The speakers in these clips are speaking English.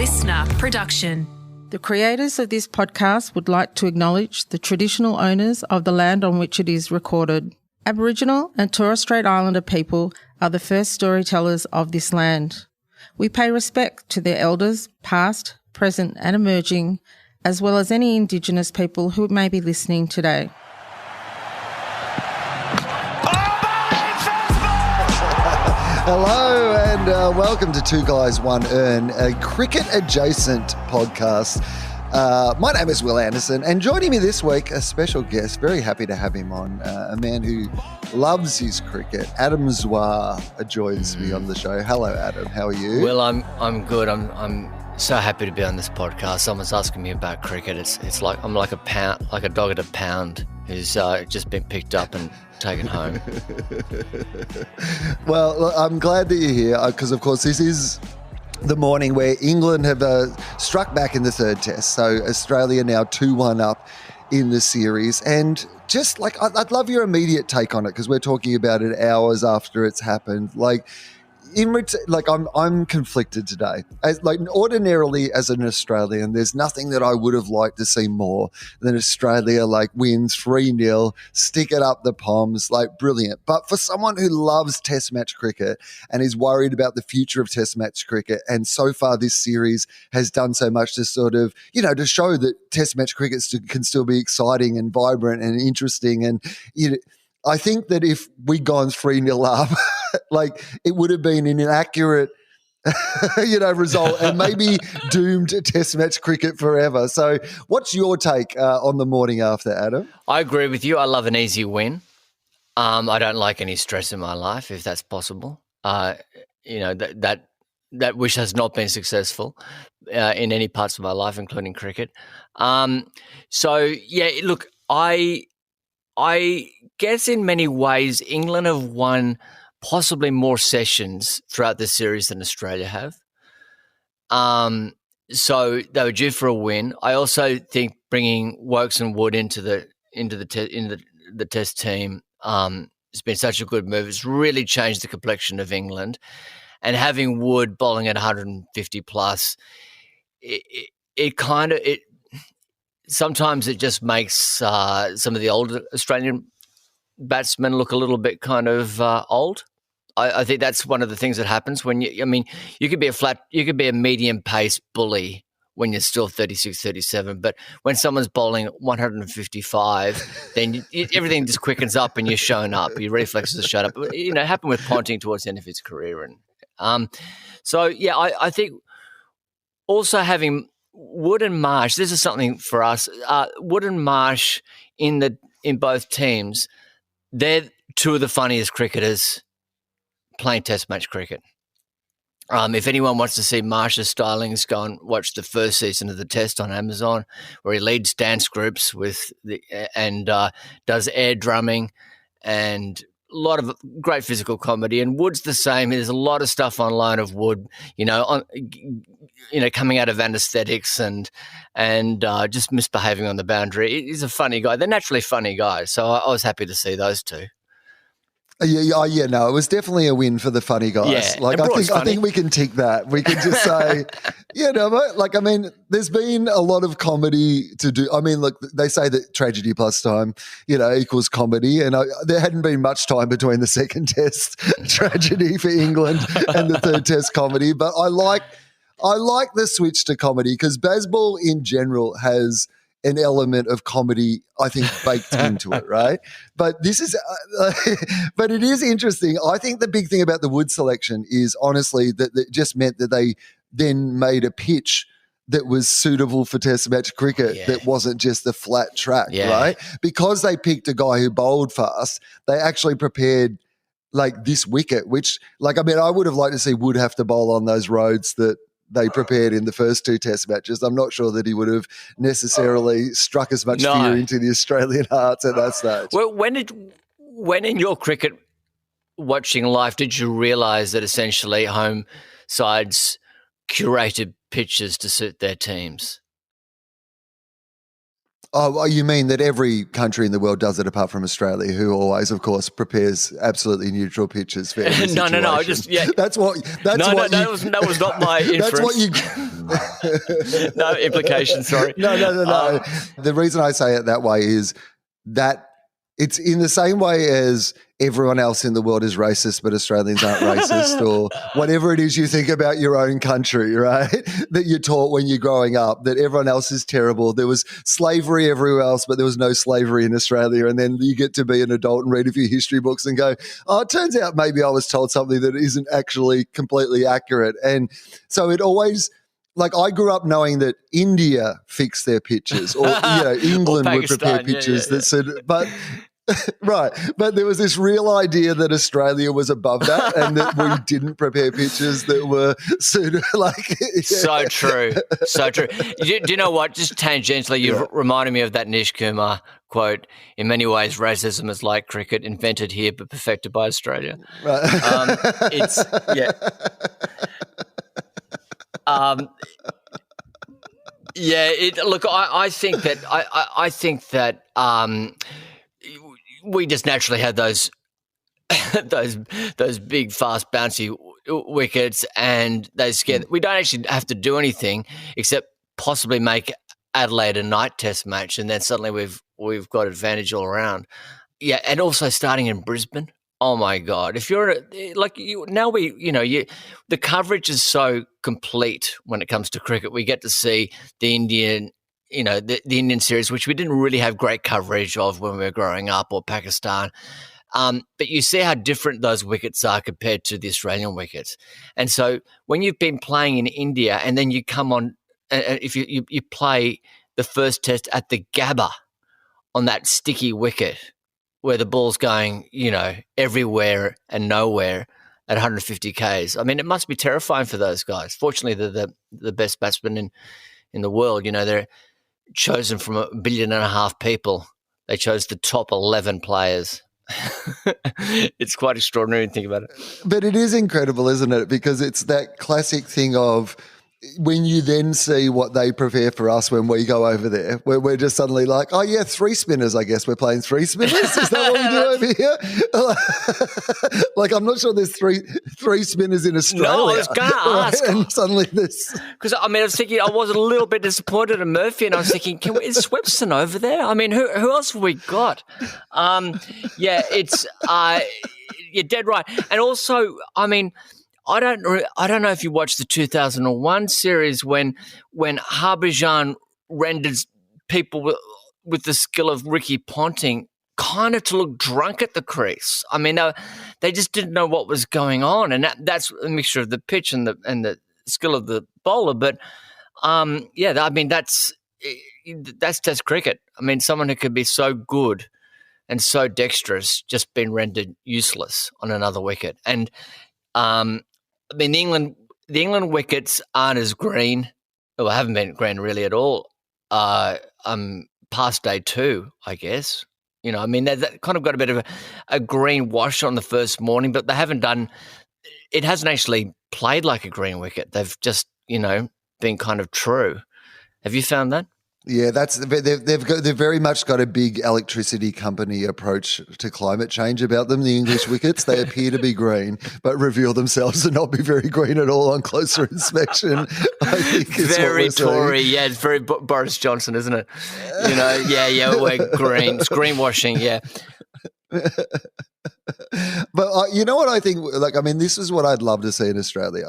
listener production. The creators of this podcast would like to acknowledge the traditional owners of the land on which it is recorded. Aboriginal and Torres Strait Islander people are the first storytellers of this land. We pay respect to their elders, past, present and emerging, as well as any Indigenous people who may be listening today. Hello and welcome to Two Guys, One Urn, a cricket-adjacent podcast. My name is Will Anderson, and joining me this week, a special guest, very happy to have him on, a man who loves his cricket. Adam Zwar joins me on the show. Hello, Adam. How are you? Well, I'm good. I'm so happy to be on this podcast. Someone's asking me about cricket. It's like I'm like a dog at a pound who's just been picked up and taken home. Well, I'm glad that you're here because, of course, this is the morning where England have struck back in the third test. So Australia now 2-1 up in the series. And just like, I'd love your immediate take on it because we're talking about it hours after it's happened. Like, I'm conflicted today. Ordinarily as an Australian, there's nothing that I would have liked to see more than Australia wins 3-0, stick it up the Poms, brilliant. But for someone who loves Test match cricket and is worried about the future of Test match cricket, and so far this series has done so much to sort of, to show that Test match cricket can still be exciting and vibrant and interesting, and I think that if we'd gone 3-0 up, it would have been an inaccurate, result and maybe doomed Test match cricket forever. So what's your take on the morning after, Adam? I agree with you. I love an easy win. I don't like any stress in my life, if that's possible. That wish has not been successful in any parts of my life, including cricket. Look, I guess in many ways England have won possibly more sessions throughout the series than Australia have. So they were due for a win. I also think bringing Woakes and Wood into the Test team has been such a good move. It's really changed the complexion of England, and having Wood bowling at 150 plus, sometimes it just makes some of the older Australian batsmen look a little bit kind of old. I think that's one of the things that happens when you could be a medium pace bully when you're still 36, 37, but when someone's bowling 155, then everything just quickens up and you're shown up. Your reflexes are shown up. It happened with Ponting towards the end of his career, and I think also having Wood and Marsh, this is something for us. Wood and Marsh in both teams, they're two of the funniest cricketers playing Test match cricket. If anyone wants to see Marsh's stylings, go and watch the first season of the Test on Amazon, where he leads dance groups and does air drumming and a lot of great physical comedy. And Wood's the same. There's a lot of stuff online of Wood, coming out of anaesthetics and just misbehaving on the boundary. He's a funny guy. They're naturally funny guys. So I was happy to see those two. It was definitely a win for the funny guys. Yeah, I think we can tick that. We can just say, there's been a lot of comedy to do. Look, they say that tragedy plus time, equals comedy, and there hadn't been much time between the second Test tragedy for England and the third Test comedy. But I like the switch to comedy because baseball in general has an element of comedy, I think, baked into it, right? But this is, but it is interesting. I think the big thing about the Wood selection is honestly that it just meant that they then made a pitch that was suitable for Test match cricket that wasn't just the flat track, right? Because they picked a guy who bowled fast, they actually prepared this wicket, which I would have liked to see Wood have to bowl on those roads that they prepared in the first two Test matches. I'm not sure that he would have necessarily struck as much fear into the Australian hearts at that stage. Well, when in your cricket watching life did you realise that essentially home sides curated pitches to suit their teams? Oh, you mean that every country in the world does it apart from Australia, who always, of course, prepares absolutely neutral pitches for every situation? No. That was not my inference. No implication, sorry. No. The reason I say it that way is that it's in the same way as everyone else in the world is racist, but Australians aren't racist, or whatever it is you think about your own country, right? That you're taught when you're growing up, that everyone else is terrible. There was slavery everywhere else, but there was no slavery in Australia. And then you get to be an adult and read a few history books and go, oh, it turns out maybe I was told something that isn't actually completely accurate. And so it always... Like, I grew up knowing that India fixed their pitches, or England would prepare pitches that said, but right, but there was this real idea that Australia was above that, and that we didn't prepare pitches that were suited. So true. Do you know what? Just tangentially, you've reminded me of that Nish Kumar quote. In many ways, racism is like cricket, invented here but perfected by Australia. Right. Look, I think that we just naturally had those big, fast, bouncy wickets, and they scared. We don't actually have to do anything except possibly make Adelaide a night test match, and then suddenly we've got advantage all around. Yeah, and also starting in Brisbane. Oh my God! If you're the coverage is so complete when it comes to cricket. We get to see the Indian, the Indian series, which we didn't really have great coverage of when we were growing up, or Pakistan. But you see how different those wickets are compared to the Australian wickets. And so when you've been playing in India, and then you come on, if you play the first test at the Gabba on that sticky wicket, where the ball's going, everywhere and nowhere at 150 Ks. I mean, it must be terrifying for those guys. Fortunately, they're the best batsmen in the world. They're chosen from 1.5 billion people. They chose the top 11 players. It's quite extraordinary to think about it. But it is incredible, isn't it? Because it's that classic thing of when you then see what they prepare for us when we go over there, where we're just suddenly like, oh yeah, 3 spinners, I guess we're playing 3 spinners. Is that what we do over here? Like, I'm not sure there's three spinners in Australia. No, I was going to ask. And suddenly this. Because, I was thinking, I was a little bit disappointed in Murphy, and I was thinking, is Swepson over there? I mean, who else have we got? You're dead right. And also, I don't know if you watched the 2001 series when Harbhajan rendered people with the skill of Ricky Ponting kind of to look drunk at the crease. I mean, they just didn't know what was going on, and that's a mixture of the pitch and the skill of the bowler. But that's Test cricket. I mean, someone who could be so good and so dexterous just been rendered useless on another wicket. And the England wickets aren't as green. Well, haven't been green really at all. Past day 2, I guess. They've kind of got a bit of a green wash on the first morning, but they haven't done. It hasn't actually played like a green wicket. They've just been kind of true. Have you found that? Yeah, they've very much got a big electricity company approach to climate change about them. The English wickets, they appear to be green, but reveal themselves to not be very green at all on closer inspection. I think is very what we're Tory, seeing. yeah, it's very Boris Johnson, isn't it? We're green. It's greenwashing, yeah. But you know what I think? This is what I'd love to see in Australia.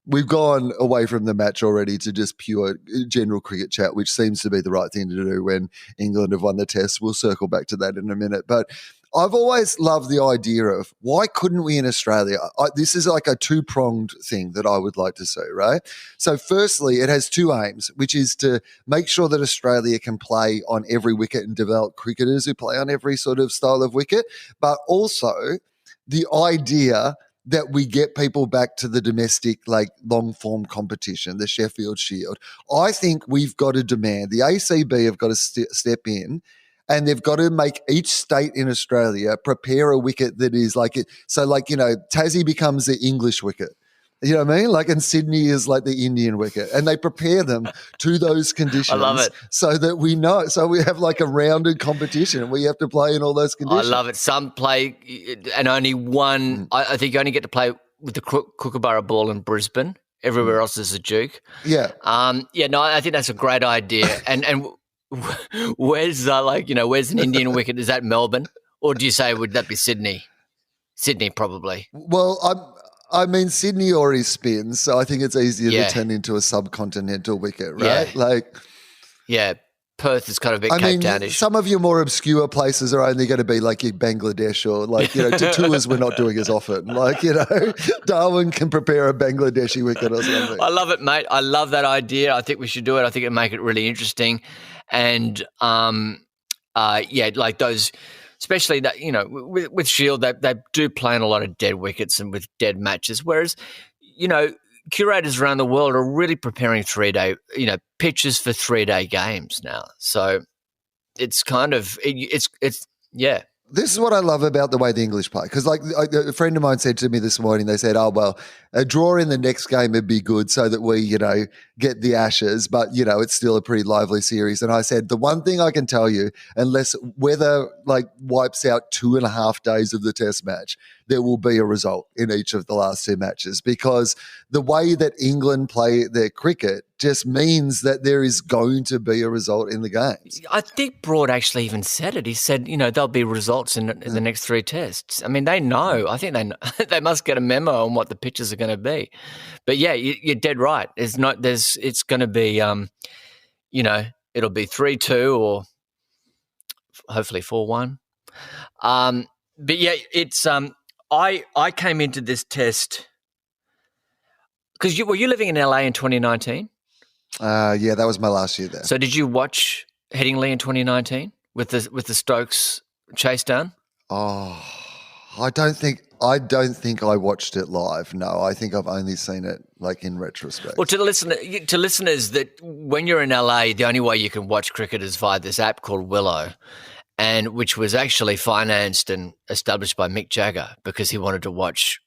We've gone away from the match already to just pure general cricket chat, which seems to be the right thing to do when England have won the test. We'll circle back to that in a minute. But I've always loved the idea of why couldn't we in Australia? This is like a 2-pronged thing that I would like to see, right? So firstly, it has 2 aims, which is to make sure that Australia can play on every wicket and develop cricketers who play on every sort of style of wicket, but also the idea that we get people back to the domestic, long-form competition, the Sheffield Shield. I think we've got to demand, the ACB have got to step in, and they've got to make each state in Australia prepare a wicket that is like it. So, Tassie becomes the English wicket. You know what I mean? And Sydney is like the Indian wicket, and they prepare them to those conditions. I love it. So that we know. So we have a rounded competition. We have to play in all those conditions. I love it. Some play, and only one. I think you only get to play with the Kookaburra ball in Brisbane, Everywhere else is a Duke. Yeah. No, I think that's a great idea. And where's where's an Indian wicket? Is that Melbourne, or do you say would that be Sydney? Sydney probably. Well, I mean, Sydney already spins, so I think it's easier Yeah. to turn into a subcontinental wicket, right? Yeah. Perth is kind of a bit Cape Townish. Some of your more obscure places are only going to be like your Bangladesh or tours we're not doing as often. Darwin can prepare a Bangladeshi wicket or something. I love it, mate. I love that idea. I think we should do it. I think it'd make it really interesting. And like those, especially that, with Shield, they do play on a lot of dead wickets and with dead matches. Whereas, curators around the world are really preparing 3-day, pitches for 3-day games now. So it's kind of, yeah. This is what I love about the way the English play. Because a friend of mine said to me this morning, they said, a draw in the next game would be good so that we, get the Ashes, but, it's still a pretty lively series. And I said, the one thing I can tell you, unless weather wipes out 2.5 days of the test match, there will be a result in each of the last 2 matches, because the way that England play their cricket just means that there is going to be a result in the games. I think Broad actually even said it. He said, there'll be results in the next 3 tests. I mean, they know. I think they know. They must get a memo on what the pitches are going to be. But yeah, you're dead right. It's going to be, it'll be 3-2 or hopefully 4-1. But yeah, it's I came into this test because were you living in LA in 2019? Yeah, that was my last year there. So did you watch Headingley in 2019 with the Stokes chase down? Oh, I don't think I watched it live. No, I think I've only seen it in retrospect. Well, to listeners that when you're in LA, the only way you can watch cricket is via this app called Willow, and which was actually financed and established by Mick Jagger because he wanted to watch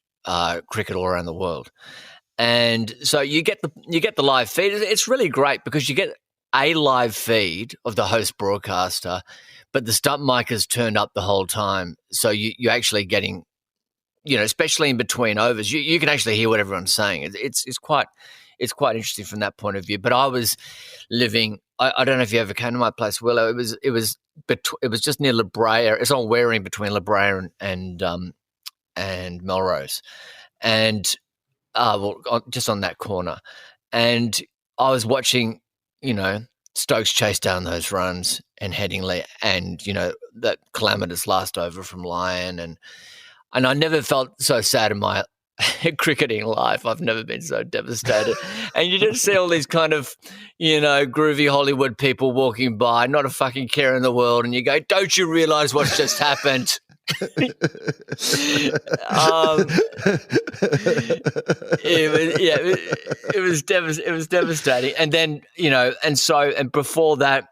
cricket all around the world. And so you get the live feed. It's really great because you get a live feed of the host broadcaster, but the stump mic is turned up the whole time. So you're actually getting, especially in between overs, you can actually hear what everyone's saying. It's quite interesting from that point of view. But I was living. I don't know if you ever came to my place, Willow. It was just near La Brea. It's on Waring between La Brea and Melrose, and just on that corner. And I was watching, Stokes chase down those runs and Headingley, and that calamitous last over from Lyon, and I never felt so sad in my cricketing life. I've never been so devastated. And you just see all these kind of, groovy Hollywood people walking by, not a fucking care in the world, and you go, don't you realise what's just happened? It was devastating. And then, and before that,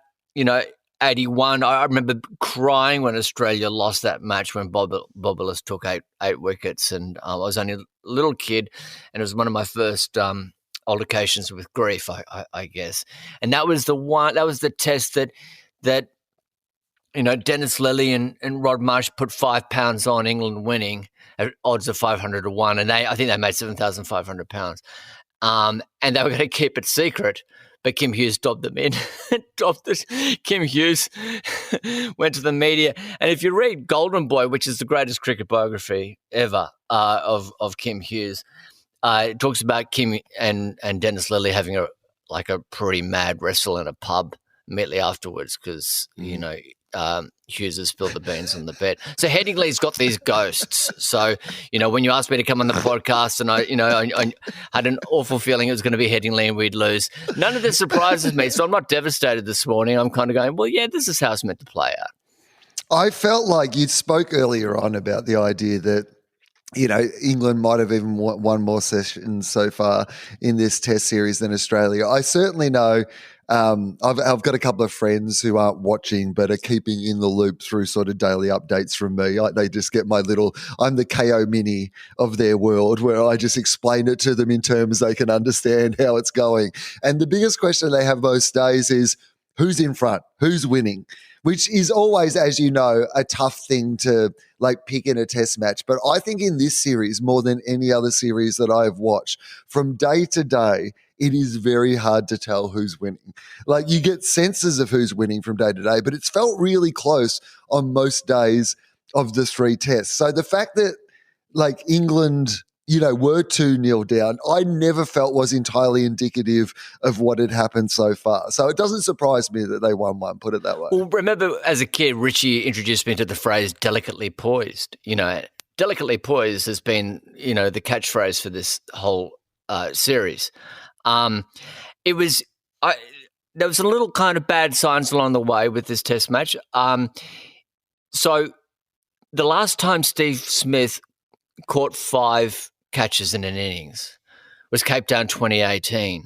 81, I remember crying when Australia lost that match when Bob Willis took eight wickets, and I was only a little kid, and it was one of my first altercations with grief, I guess. And that was the test that Dennis Lilly and Rod Marsh put £5 on England winning at odds of 500 to 1, and I think they made £7,500. And they were going to keep it secret, but Kim Hughes dobbed them in. Kim Hughes went to the media, and if you read Golden Boy, which is the greatest cricket biography ever of Kim Hughes, it talks about Kim and Dennis Lilly having a pretty mad wrestle in a pub immediately afterwards because Hughes has spilled the beans on the bed. So Headingley's got these ghosts. So, when you asked me to come on the podcast and I had an awful feeling it was going to be Headingley and we'd lose. None of this surprises me. So I'm not devastated this morning. I'm kind of going, well, yeah, this is how it's meant to play out. I felt like you spoke earlier on about the idea that, England might have even won one more session so far in this test series than Australia. I certainly know I've got a couple of friends who aren't watching but are keeping in the loop through sort of daily updates from me. They just get I'm the KO mini of their world where I just explain it to them in terms they can understand how it's going. And the biggest question they have most days is who's in front, who's winning, which is always, as you know, a tough thing to like pick in a test match. But I think in this series, more than any other series that I have watched, from day to day, it is very hard to tell who's winning. Like you get senses of who's winning from day to day, but it's felt really close on most days of the 3 tests. So the fact that like England, were 2-0 down, I never felt was entirely indicative of what had happened so far. So it doesn't surprise me that they won one, put it that way. Well, remember as a kid, Richie introduced me to the phrase delicately poised. Delicately poised has been, the catchphrase for this whole series. There was a little kind of bad signs along the way with this test match. So the last time Steve Smith caught 5 catches in an innings was Cape Town 2018.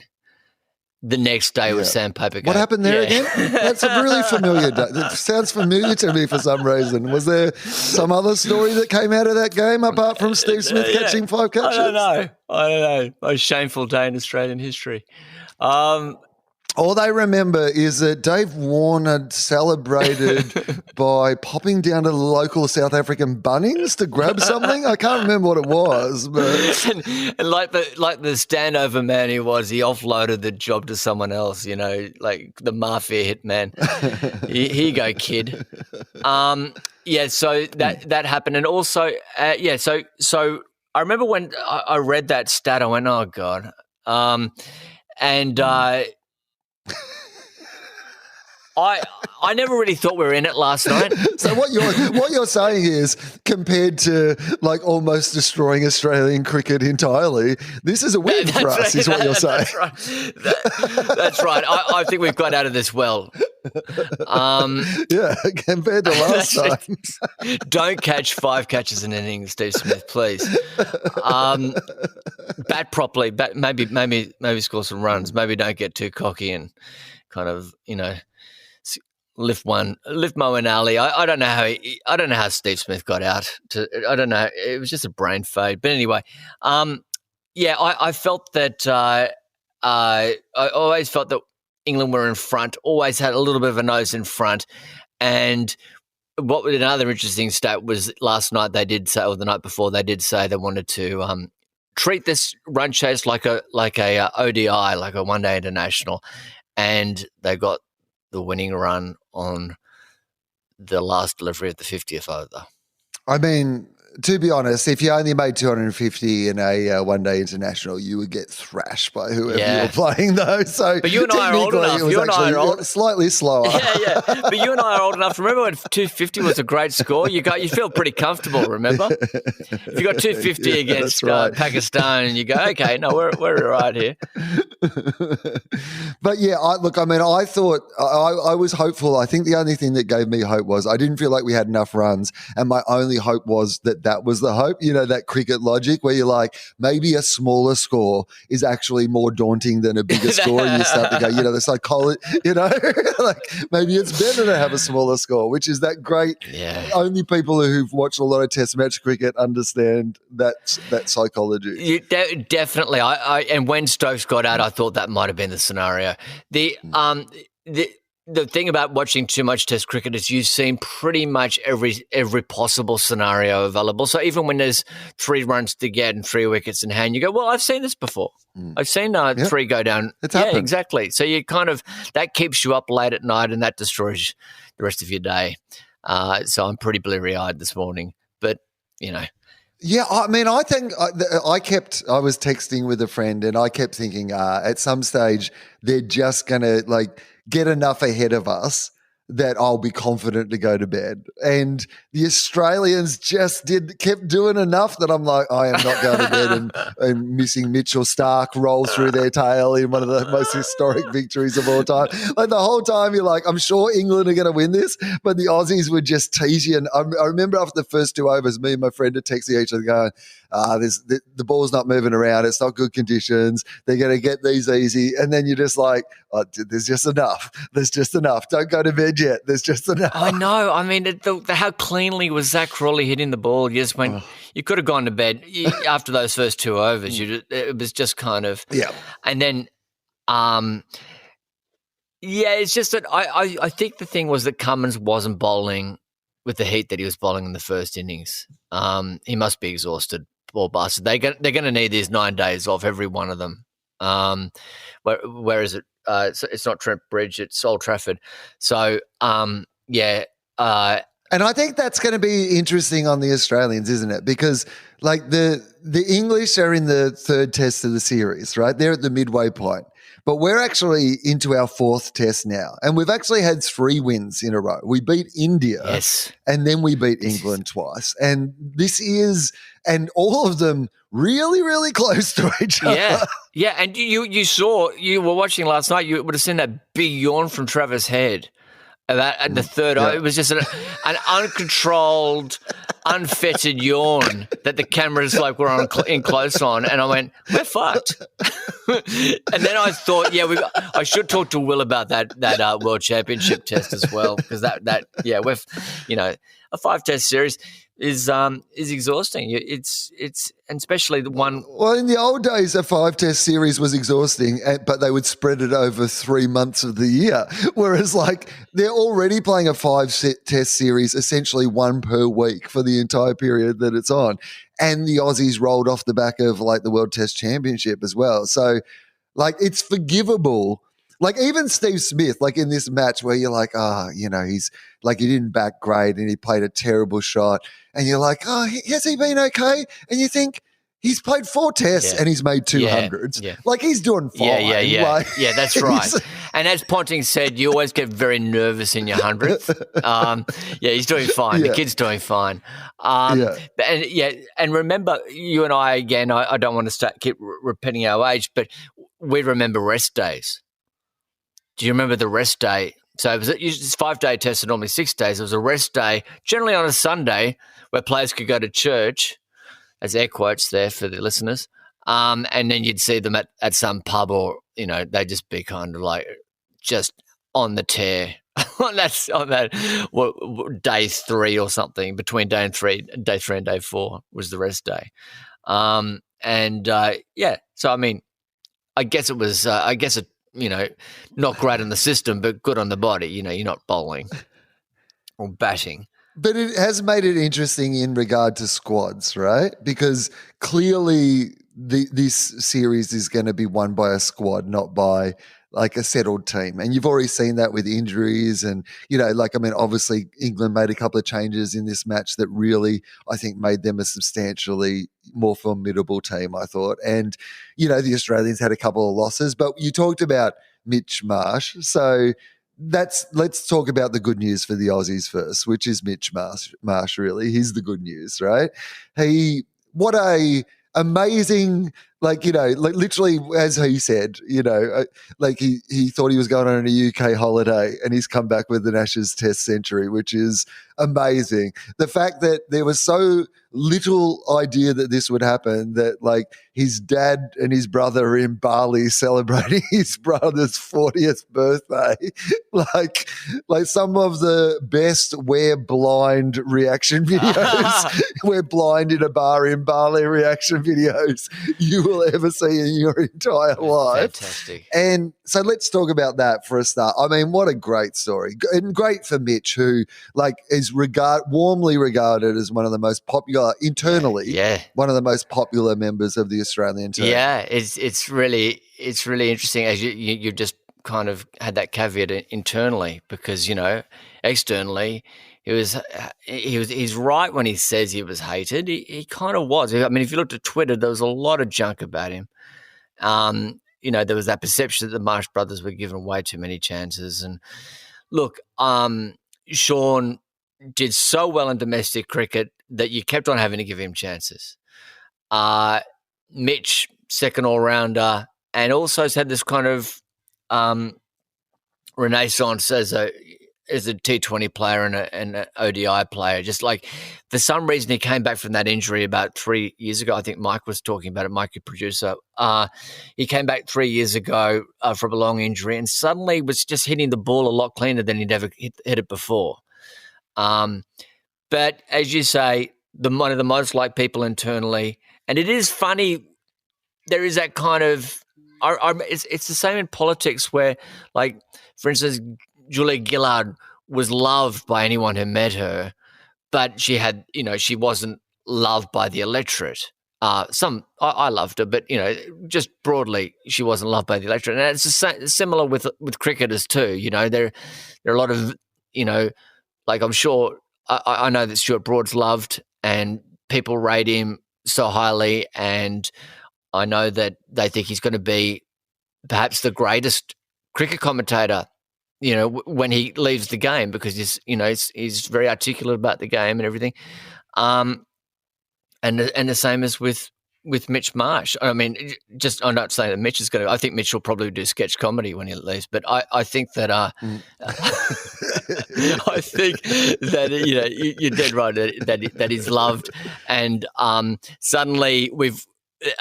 The next day was Sandpaper Gate. What happened there again? That's a really familiar day. That sounds familiar to me for some reason. Was there some other story that came out of that game apart from Steve Smith catching 5 catches? I don't know. Most shameful day in Australian history. All they remember is that Dave Warner celebrated by popping down to the local South African Bunnings to grab something. I can't remember what it was, but and like the standover man he was, he offloaded the job to someone else. Like the mafia hitman. Here you go, kid. So that happened, and also So I remember when I read that stat, I went, oh God, I never really thought we were in it last night. So what you're saying is, compared to like almost destroying Australian cricket entirely, this is a win for us, is what you're saying. That's right. That's right. I think we've got out of this well. Compared to last time. Don't catch 5 catches in an innings, Steve Smith, please. Bat properly. Maybe score some runs. Maybe don't get too cocky and kind of, lift Mo and Ali. I don't know how Steve Smith got out. I don't know. It was just a brain fade. But anyway, I felt that I always felt that England were in front. Always had a little bit of a nose in front. And what was another interesting stat was last night they did say, or the night before they did say they wanted to treat this run chase like a ODI, like a one-day international, and they got the winning run on the last delivery of the 50th over. I mean, to be honest, if you only made 250 in a one-day international, you would get thrashed by whoever you were playing, though. So, but you and I are old enough. You and I are old, slightly slower. Yeah. But you and I are old enough. Remember when 250 was a great score? You feel pretty comfortable. Remember, if you got 250 against Pakistan, and you go, okay, no, we're right here. But I thought I was hopeful. I think the only thing that gave me hope was I didn't feel like we had enough runs, and my only hope was that was the hope. That cricket logic where you're like, maybe a smaller score is actually more daunting than a bigger score, and you start to go, the psychology, like maybe it's better to have a smaller score, which is that great. Yeah. Only people who've watched a lot of Test match cricket understand that psychology. Definitely. And when Stokes got out, I thought that might have been the scenario. The thing about watching too much Test cricket is you've seen pretty much every possible scenario available. So even when there's 3 runs to get and 3 wickets in hand, you go, well, I've seen this before. I've seen 3 go down. It's happened. Exactly. So you that keeps you up late at night and that destroys the rest of your day. So I'm pretty bleary-eyed this morning. But, Yeah, I mean, I think I was texting with a friend and I kept thinking at some stage they're just going to get enough ahead of us that I'll be confident to go to bed. And the Australians just kept doing enough that I'm like, I am not going to bed and missing Mitchell Starc roll through their tail in one of the most historic victories of all time. Like the whole time you're like, I'm sure England are going to win this, but the Aussies would just tease you. And I remember after the first 2 overs, me and my friend are texting each other going, the ball's not moving around. It's not good conditions. They're going to get these easy. And then you're just like, there's just enough. There's just enough. Don't go to bed yet. There's just enough. I know. I mean, how cleanly was Zach Crawley hitting the ball? You just went, you could have gone to bed after those first 2 overs. It was just kind of. Yeah. And then Yeah, it's just that I think the thing was that Cummins wasn't bowling with the heat that he was bowling in the first innings. He must be exhausted, poor bastard. They're going to need these 9 days off, every one of them. Where is it? It's not Trent Bridge, it's Old Trafford. So, yeah. And I think that's going to be interesting on the Australians, isn't it? Because like the English are in the third test of the series, right? They're at the midway point. But we're actually into our fourth test now. And we've actually had 3 wins in a row. We beat India, Yes, and then we beat England twice. And and all of them really, really close to each other. Yeah. And you were watching last night, you would have seen that big yawn from Travis Head. At the third, it was just an uncontrolled, unfettered yawn that the cameras were in close on, and I went, "We're fucked." And then I thought, I should talk to Will about that World Championship test as well, because we've a 5-test series is exhausting. It's and especially the one. Well, in the old days, a 5-test series was exhausting, but they would spread it over 3 months of the year. Whereas, they're already playing a 5-test series, essentially 1 per week for the entire period that it's on. And the Aussies rolled off the back of the World Test Championship as well. So, it's forgivable. Even Steve Smith, in this match where you're he's he didn't bat great and he played a terrible shot. And you're like, has he been okay? And you think he's played 4 tests and he's made 200s. Yeah. He's doing fine. Yeah, that's right. And as Ponting said, you always get very nervous in your 100th. He's doing fine. Yeah. The kid's doing fine. And remember, you and I, again, I don't want to keep repeating our age, but we remember rest days. Do you remember the rest day? So it was a 5-day test, and normally 6 days. It was a rest day, generally on a Sunday, where players could go to church, as air quotes there for the listeners, and then you'd see them at some pub, or they'd just be kind of just on the tear. on that day 3 or something, between day 3 and day 4 was the rest day. So I mean, I guess it was. Not great on the system, but good on the body. You're not bowling or batting. But it has made it interesting in regard to squads, right? Because clearly this series is going to be won by a squad, not by a settled team. And you've already seen that with injuries and, obviously England made a couple of changes in this match that really, I think, made them a substantially more formidable team, I thought. And, the Australians had a couple of losses, but you talked about Mitch Marsh. So let's talk about the good news for the Aussies first, which is Mitch Marsh, really. He's the good news, right? What a amazing, literally, as he said, he thought he was going on a UK holiday and he's come back with an Ashes Test century, which is amazing. The fact that there was so little idea that this would happen, that his dad and his brother are in Bali celebrating his brother's 40th birthday. Some of the best we're blind reaction videos, we're blind in a bar in Bali reaction videos you will ever see in your entire life. Fantastic. And so let's talk about that for a start. I mean, what a great story. And great for Mitch, who is warmly regarded as one of the most popular internally, one of the most popular members of the Australian team. Yeah, it's really interesting, as you just kind of had that caveat internally, because externally he's right when he says he was hated. He kind of was. I mean, if you looked at Twitter, there was a lot of junk about him. There was that perception that the Marsh brothers were given way too many chances. And look, Sean did so well in domestic cricket that you kept on having to give him chances. Mitch, second all-rounder, and also has had this kind of renaissance as a T20 player and an ODI player. Just for some reason, he came back from that injury about 3 years ago. I think Mike was talking about it, Mike, your producer. He came back 3 years ago from a long injury and suddenly was just hitting the ball a lot cleaner than he'd ever hit it before. But as you say, one of the most liked people internally. And it is funny, there is that kind of it's the same in politics where, like, for instance, Julia Gillard was loved by anyone who met her, but she had, she wasn't loved by the electorate. I loved her, but just broadly, she wasn't loved by the electorate. And it's similar with cricketers too. There are a lot of, like, I'm sure I know that Stuart Broad's loved and people rate him so highly, and I know that they think he's going to be perhaps the greatest cricket commentator, when he leaves the game, because he's very articulate about the game and everything. And the same as with Mitch Marsh. I mean, I'm not saying that Mitch is going to. I think Mitch will probably do sketch comedy when he leaves, but I think that I think that you're dead right that he's loved, and suddenly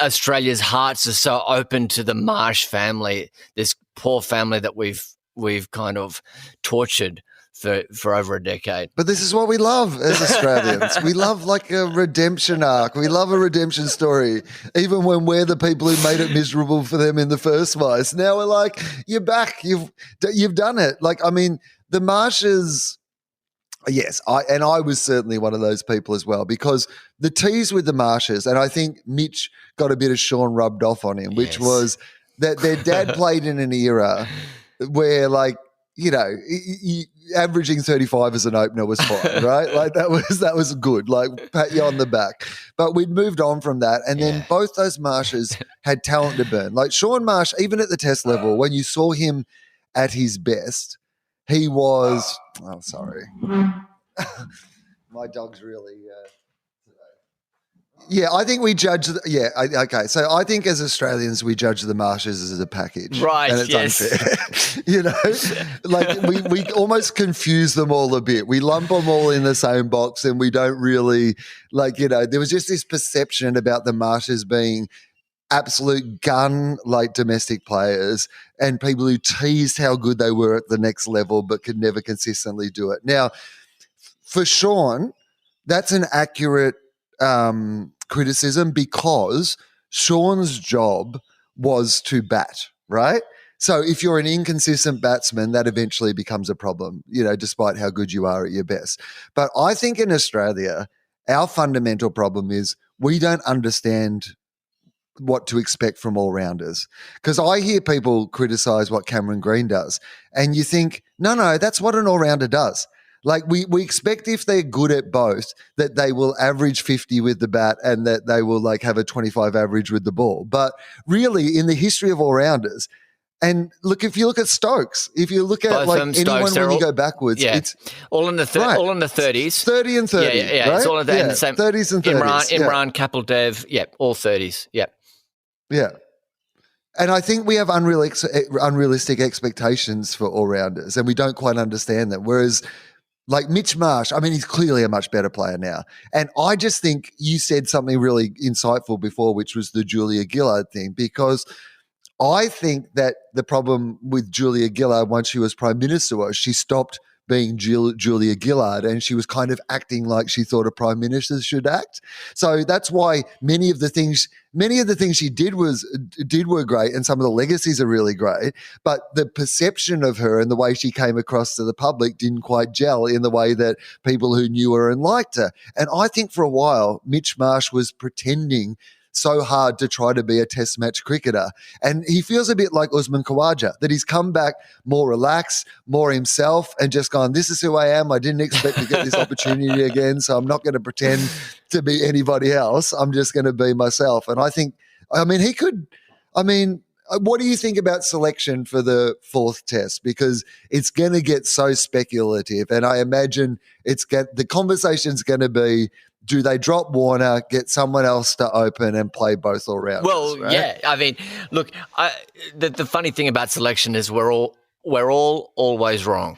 Australia's hearts are so open to the Marsh family, this poor family that we've kind of tortured for over a decade. But this is what we love as Australians. We love like a redemption arc. We love a redemption story, even when we're the people who made it miserable for them in the first place. Now we're like, you're back. You've done it. Like, I mean, the Marshes. Yes, I was certainly one of those people as well, because the tease with the Marshes, and I think Mitch got a bit of Sean rubbed off on him, which was that their dad played in an era where, like, averaging 35 as an opener was fine, right? Like that was good, like pat you on the back. But we'd moved on from that, and then both those Marshes had talent to burn. Like Sean Marsh, even at the test level, when you saw him at his best, he was – oh, sorry. My dog's really yeah, I think we judge okay. So I think as Australians we judge the Marshes as a package. Right, and it's unfair. Like we almost confuse them all a bit. We lump them all in the same box, and we don't really there was just this perception about the Marshes being absolute gun like domestic players and people who teased how good they were at the next level but could never consistently do it. Now, for Sean, that's an accurate criticism, because Sean's job was to bat, right? So if you're an inconsistent batsman, that eventually becomes a problem, despite how good you are at your best. But I think in Australia, our fundamental problem is we don't understand what to expect from all-rounders. Because I hear people criticise what Cameron Green does, and you think, no, that's what an all-rounder does. Like we expect if they're good at both that they will average 50 with the bat and that they will like have a 25 average with the ball. But really, in the history of all-rounders, and look, if you look at Stokes, if you look at both like anyone Stokes, when you go backwards, it's all in the 30s. 30 and 30. Yeah, right? It's all in the same 30s and 30s. Imran, Kapil Dev, all 30s. Yeah. And I think we have unrealistic expectations for all-rounders, and we don't quite understand them. Whereas like Mitch Marsh, I mean, he's clearly a much better player now. And I just think you said something really insightful before, which was the Julia Gillard thing, because I think that the problem with Julia Gillard once she was Prime Minister was she stopped being Julia Gillard, and she was kind of acting like she thought a Prime Minister should act. So that's why many of the things she did were great, and some of the legacies are really great. But the perception of her and the way she came across to the public didn't quite gel in the way that people who knew her and liked her. And I think for a while, Mitch Marsh was pretending so hard to try to be a test match cricketer. And he feels a bit like Usman Khawaja, that he's come back more relaxed, more himself, and just gone, this is who I am. I didn't expect to get this opportunity again, so I'm not going to pretend to be anybody else. I'm just going to be myself. And I think, what do you think about selection for the fourth test? Because it's going to get so speculative, and I imagine the conversation's going to be, do they drop Warner, get someone else to open and play both all-rounders? Well, right? yeah. I mean, look, the funny thing about selection is we're all always wrong.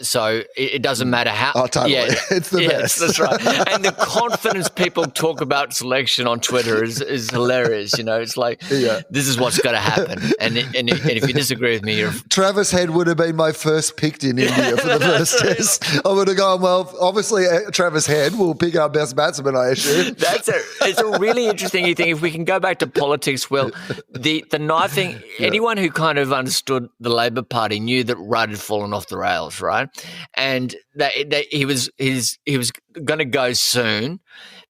So it doesn't matter how. Oh, totally. Yeah, It's the best. That's right. And the confidence people talk about selection on Twitter is hilarious. It's like, this is what's got to happen. And if you disagree with me, you're Travis Head would have been my first picked in India for the first test. I would have gone, well, obviously Travis Head will pick our best batsman, I assume. It's a really interesting thing. If we can go back to politics, well, the Knight thing, anyone who kind of understood the Labor Party knew that Rudd had fallen off the rails. Right, and that he was going to go soon,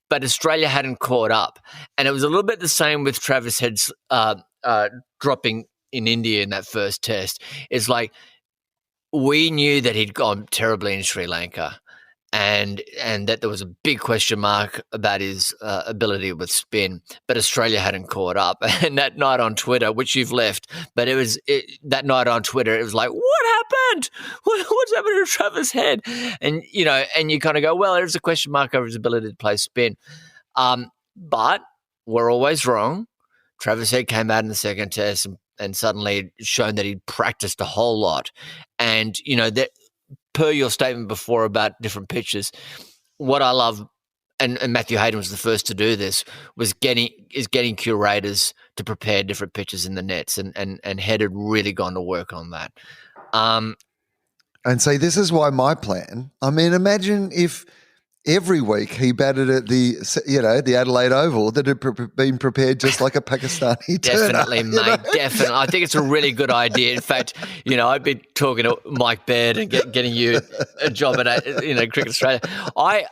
but Australia hadn't caught up, and it was a little bit the same with Travis Head's dropping in India in that first test. It's like we knew that he'd gone terribly in Sri Lanka, and that there was a big question mark about his ability with spin, but Australia hadn't caught up. And that night on Twitter, which you've left, but that night on Twitter, it was like, what happened? What's happened to Travis Head? And and you kind of go, well, there's a question mark over his ability to play spin, but we're always wrong. Travis Head came out in the second test and suddenly shown that he'd practiced a whole lot, and that. Per your statement before about different pitches, what I love, and Matthew Hayden was the first to do this, was getting curators to prepare different pitches in the nets, and Head had really gone to work on that. And see, this is why my plan. I mean, imagine if every week he batted at the Adelaide Oval that had been prepared just like a Pakistani turner. Definitely, mate. Definitely. I think it's a really good idea. In fact, I've been talking to Mike Baird and getting you a job at Cricket Australia. I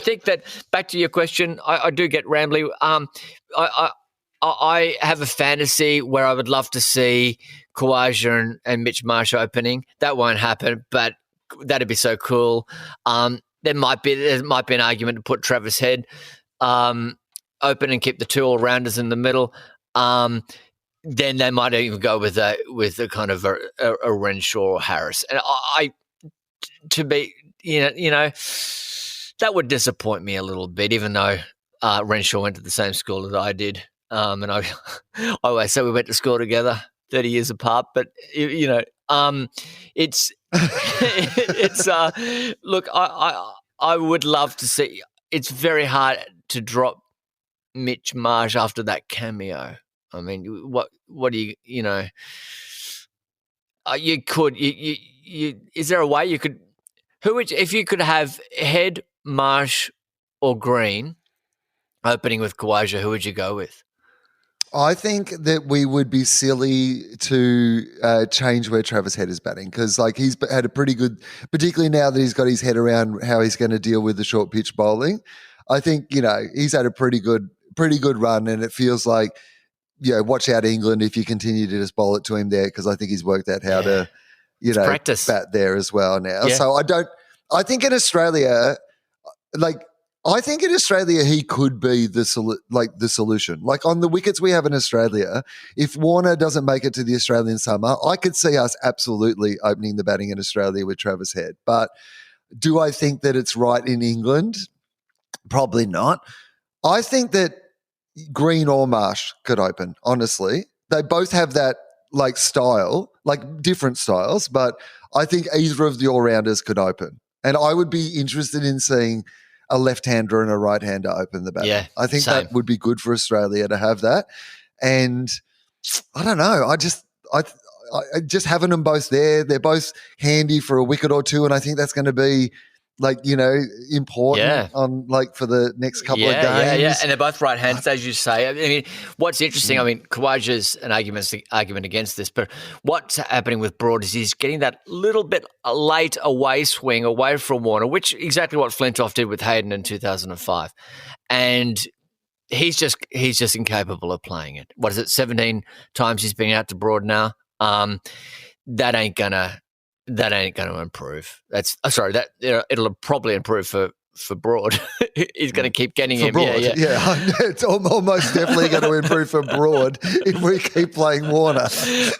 think that, back to your question, I do get rambly. I have a fantasy where I would love to see Khawaja and Mitch Marsh opening. That won't happen, but that'd be so cool. There might be an argument to put Travis Head open and keep the two all-rounders in the middle. Then they might even go with a kind of a Renshaw or Harris. And that would disappoint me a little bit, even though Renshaw went to the same school that I did. And I always say we went to school together, 30 years apart. But it's look, I would love to see. It's very hard to drop Mitch Marsh after that cameo. I mean, what do you you could is there a way you could if you could have Head, Marsh, or Green opening with Khawaja, who would you go with? I think that we would be silly to change where Travis Head is batting, because he's had a pretty good, particularly now that he's got his head around how he's going to deal with the short pitch bowling. I think he's had a pretty good run, and it feels like watch out England if you continue to just bowl it to him there, because I think he's worked out how to practice bat there as well now. Yeah. So I think in Australia, he could be the solution. Like on the wickets we have in Australia, if Warner doesn't make it to the Australian summer, I could see us absolutely opening the batting in Australia with Travis Head. But do I think that it's right in England? Probably not. I think that Green or Marsh could open, honestly. They both have that style, different styles, but I think either of the all-rounders could open. And I would be interested in seeing a left-hander and a right-hander open the batting. Yeah, I think same. that would be good for Australia to have that. And I don't know. I just having them both there, they're both handy for a wicket or two, and I think that's going to be important on for the next couple of games. Yeah, and they're both right-handers, as you say. I mean, what's interesting, Khawaja's an argument against this, but what's happening with Broad is he's getting that little bit late away swing away from Warner, which exactly what Flintoff did with Hayden in 2005. And he's just incapable of playing it. What is it, 17 times he's been out to Broad now? That ain't gonna improve. It'll probably improve for Broad. He's going to keep getting him. Broad. Yeah. It's almost definitely going to improve for Broad if we keep playing Warner.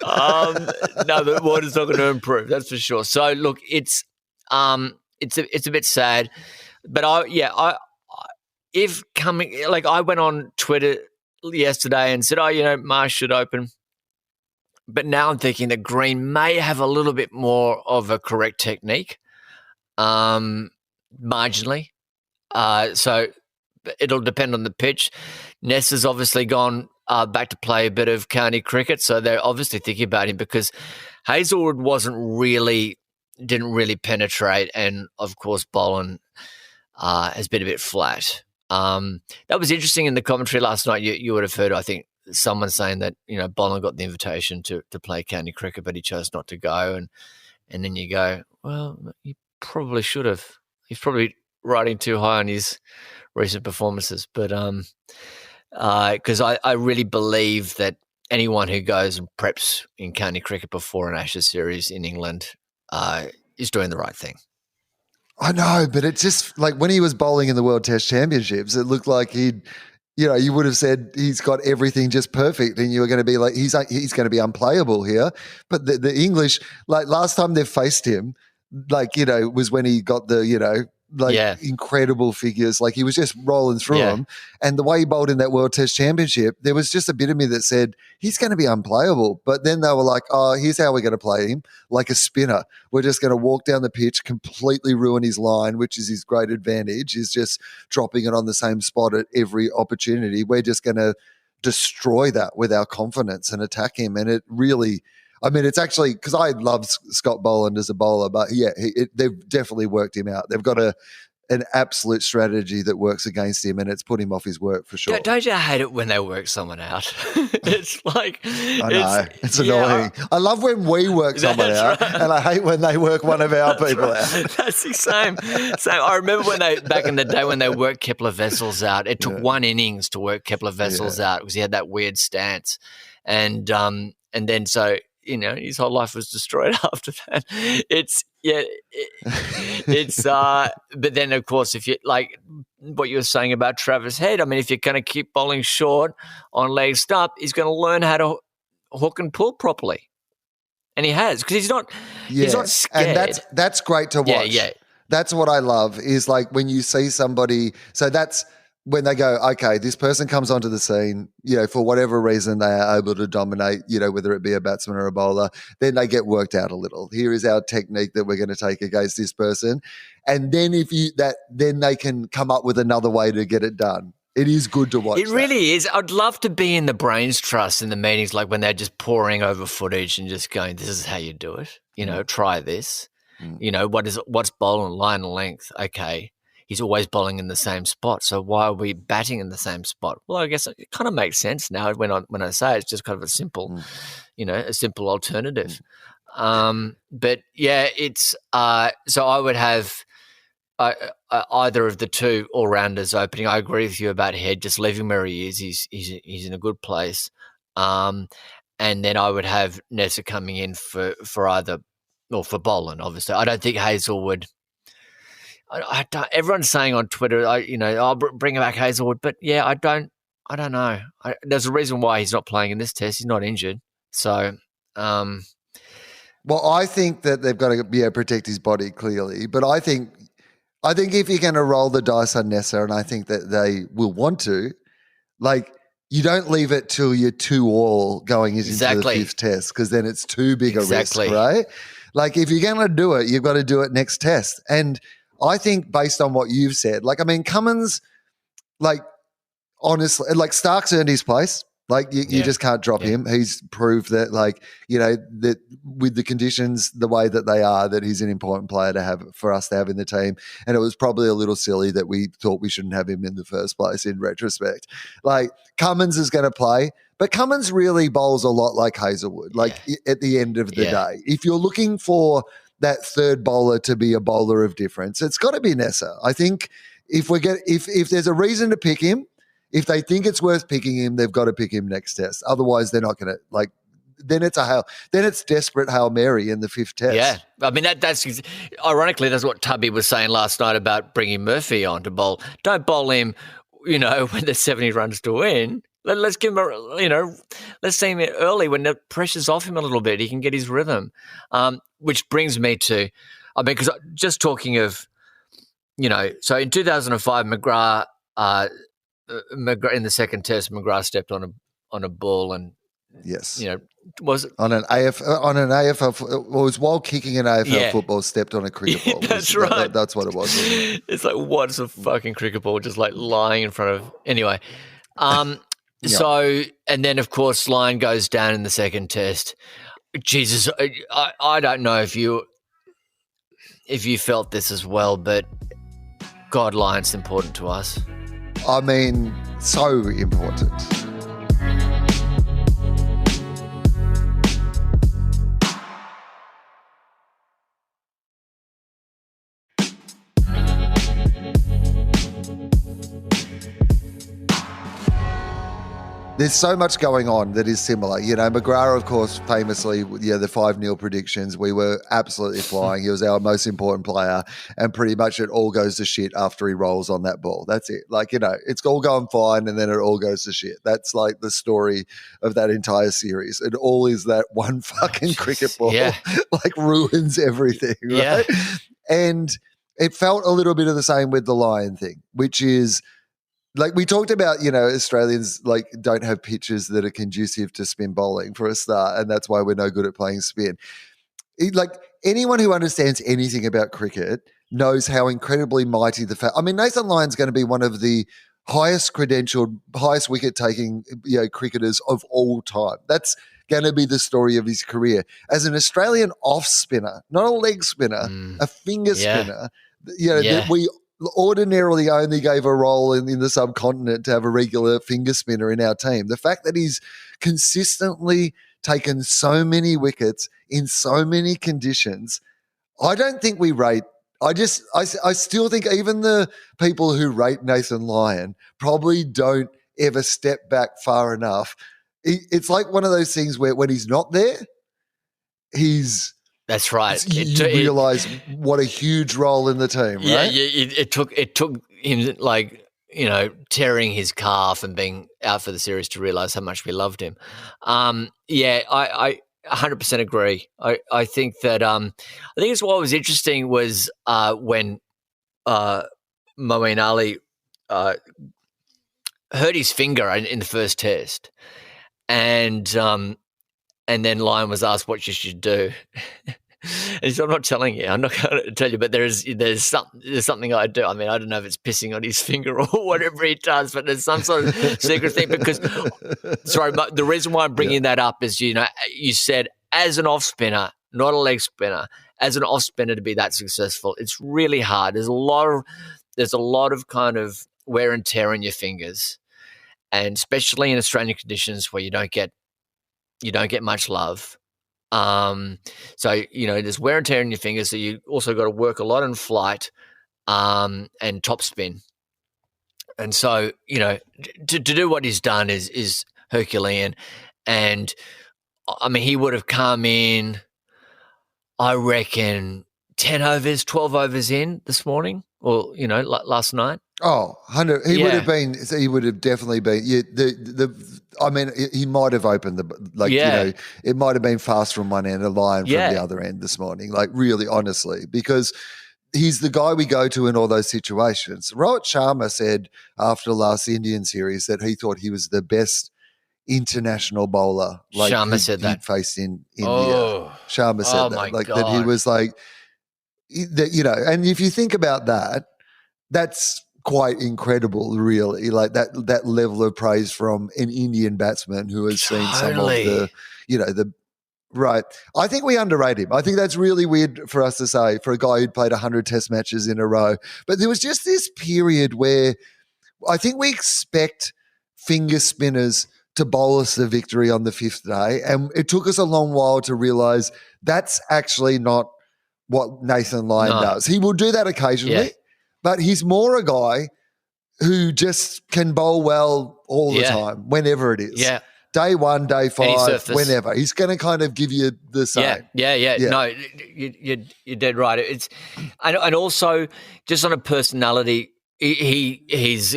No, but Warner's not going to improve. That's for sure. So look, it's a bit sad, but I went on Twitter yesterday and said, Marsh should open. But now I'm thinking that Green may have a little bit more of a correct technique, marginally. So it'll depend on the pitch. Ness has obviously gone back to play a bit of county cricket, so they're obviously thinking about him because Hazelwood didn't really penetrate, and of course Boland has been a bit flat. That was interesting in the commentary last night. You would have heard, I think, someone saying that Boland got the invitation to play county cricket, but he chose not to go, and then you go, well, he probably should have. He's probably riding too high on his recent performances, but because I really believe that anyone who goes and preps in county cricket before an Ashes series in England is doing the right thing. I know, but it's just like when he was bowling in the World Test Championships, it looked like you would have said he's got everything just perfect, and you were going to be like, he's going to be unplayable here. But the English, like last time they've faced him, was when he got the incredible figures. Like he was just rolling through them. And the way he bowled in that World Test Championship, there was just a bit of me that said he's going to be unplayable. But then they were like, oh, here's how we're going to play him. Like a spinner. We're just going to walk down the pitch, completely ruin his line, which is his great advantage, is just dropping it on the same spot at every opportunity. We're just going to destroy that with our confidence and attack him. And it really... I mean, it's actually because I love Scott Boland as a bowler, but they've definitely worked him out. They've got an absolute strategy that works against him, and it's put him off his work for sure. Don't you hate it when they work someone out? It's like I know it's annoying. I love when we work someone out, right. And I hate when they work one of our people out. That's the same. So I remember when back in the day when they worked Kepler Wessels out. It took one innings to work Kepler Wessels out because he had that weird stance, and then so. His whole life was destroyed after that. But then of course, if you like what you were saying about Travis Head, I mean, if you're going to keep bowling short on leg stump, he's going to learn how to hook and pull properly, and he has because he's not scared. And that's great to watch. Yeah. That's what I love is like when you see somebody. So that's. When they go, okay, this person comes onto the scene, for whatever reason they are able to dominate, whether it be a batsman or a bowler, then they get worked out a little. Here is our technique that we're going to take against this person. And then then they can come up with another way to get it done. It is good to watch. It really is. I'd love to be in the Brains Trust in the meetings, like when they're just poring over footage and just going, this is how you do it. Try this. What's bowling line and length? Okay. He's always bowling in the same spot. So why are we batting in the same spot? Well, I guess it kind of makes sense now when I say it. It's just kind of a simple, a simple alternative. But yeah, it's so I would have either of the two all-rounders opening. I agree with you about Head. Just leave him where he is. He's in a good place. And then I would have Nessa coming in for either or for Boland. Obviously, I don't think Hazelwood. Everyone's saying on Twitter, I'll bring back Hazelwood, but yeah, I don't know. There's a reason why he's not playing in this test. He's not injured, so. Well, I think that they've got to protect his body clearly, but I think if you're going to roll the dice on Nessa, and I think that they will want to, like. You don't leave it till you're 2-2 going into the fifth test because then it's too big a risk, right? Like if you're going to do it, you've got to do it next test, and. I think based on what you've said, Cummins, honestly, Stark's earned his place. You just can't drop him. He's proved that, that with the conditions the way that they are, that he's an important player to have for us to have in the team. And it was probably a little silly that we thought we shouldn't have him in the first place in retrospect. Cummins is going to play, but Cummins really bowls a lot like Hazelwood, at the end of the day. If you're looking for that third bowler to be a bowler of difference, it's got to be Nessa. I think if there's a reason to pick him, if they think it's worth picking him, they've got to pick him next test. Otherwise, they're not going to Then it's desperate Hail Mary in the fifth test. Yeah, I mean that's ironically that's what Tubby was saying last night about bringing Murphy on to bowl. Don't bowl him, when there's 70 runs to win. Let's give him let's see him early when the pressure's off him a little bit. He can get his rhythm. Which brings me to, because just talking of, so in 2005, McGrath in the second test, McGrath stepped on a ball and Yes. Was it? On an AFL, it was while kicking an AFL football, stepped on a cricket ball. That's right. That's what it was. It's like, what's a fucking cricket ball just like lying in front of? Anyway, so, and then of course Lyon goes down in the second test. Jesus, I don't know if you felt this as well, but God, Lyon's important to us. I mean, so important. There's so much going on that is similar. McGrath, of course, famously, the 5-0 predictions, we were absolutely flying. He was our most important player, and pretty much it all goes to shit after he rolls on that ball. That's it. It's all going fine, and then it all goes to shit. That's like the story of that entire series. It all is that one fucking cricket ball, ruins everything, right? Yeah. And it felt a little bit of the same with the Lyon thing, which is, we talked about, Australians don't have pitches that are conducive to spin bowling for a start, and that's why we're no good at playing spin. Anyone who understands anything about cricket knows how incredibly mighty Nathan Lyon's going to be one of the highest credentialed, highest wicket taking, cricketers of all time. That's going to be the story of his career as an Australian off spinner, not a leg spinner, a finger spinner. That we ordinarily only gave a role in the subcontinent to have a regular finger spinner in our team. The fact that he's consistently taken so many wickets in so many conditions, I don't think we rate. I still think even the people who rate Nathan Lyon probably don't ever step back far enough. It's like one of those things where when he's not there, that's right. You realise what a huge role in the team, right? Yeah, it took him tearing his calf and being out for the series to realise how much we loved him. I 100% agree. I think that it's what was interesting was when Moeen Ali hurt his finger in the first test, and then Lyon was asked what you should do. And he said, I'm not telling you. I'm not going to tell you, but there's something I do. I mean, I don't know if it's pissing on his finger or whatever he does, but there's some sort of secret thing because, the reason why I'm bringing that up is, you said as an off spinner, not a leg spinner, as an off spinner to be that successful, it's really hard. There's a lot of kind of wear and tear on your fingers, and especially in Australian conditions where you don't get much love. So, there's wear and tear in your fingers. So you also got to work a lot in flight, and top spin. And so, to do what he's done is Herculean. And I mean, he would have come in, I reckon 10 overs, 12 overs in this morning or, last night. Oh, 100. He would have definitely been. I mean, he might have opened it might have been fast from one end, a Lyon from the other end this morning, really honestly, because he's the guy we go to in all those situations. Rohit Sharma said after the last Indian series that he thought he was the best international bowler Sharma said that he'd faced in India. Sharma said that. That he was and if you think about that, that's quite incredible, really. That level of praise from an Indian batsman who has seen some of the right. I think we underrate him. I think that's really weird for us to say for a guy who'd played 100 test matches in a row. But there was just this period where I think we expect finger spinners to bowl us the victory on the fifth day. And it took us a long while to realise that's actually not what Nathan Lyon does. He will do that occasionally. But he's more a guy who just can bowl well all the time, whenever it is. Yeah. Day 1, day 5, whenever. He's going to kind of give you the same. Yeah. No, you're dead right. It's and also just on a personality, he's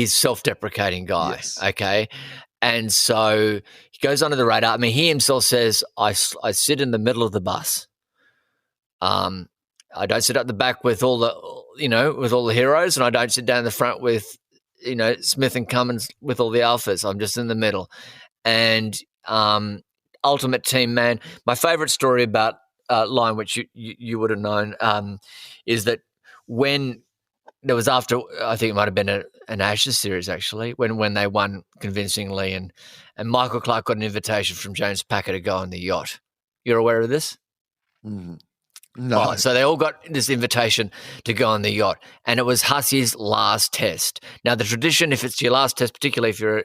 self-deprecating guy. Yes. Okay, and so he goes under the radar. I mean, he himself says, "I sit in the middle of the bus. I don't sit at the back with all the heroes, and I don't sit down the front with, Smith and Cummins with all the alphas. I'm just in the middle." and ultimate team man. My favourite story about Lyon, which you would have known, is that when there was after, I think it might have been an Ashes series actually, when they won convincingly, and Michael Clarke got an invitation from James Packer to go on the yacht. You're aware of this? Mm. No. So they all got this invitation to go on the yacht, and it was Hussey's last test. Now, the tradition, if it's your last test, particularly if you're,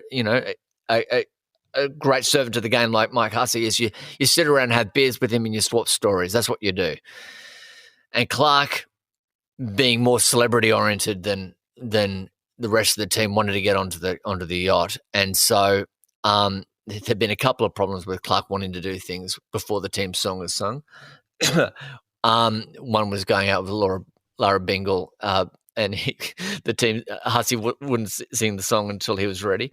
a great servant to the game like Mike Hussey, is you sit around and have beers with him and you swap stories. That's what you do. And Clarke, being more celebrity oriented than the rest of the team, wanted to get onto the yacht, and so there'd been a couple of problems with Clarke wanting to do things before the team song was sung. One was going out with Laura Bingle, and the team Hussey wouldn't sing the song until he was ready.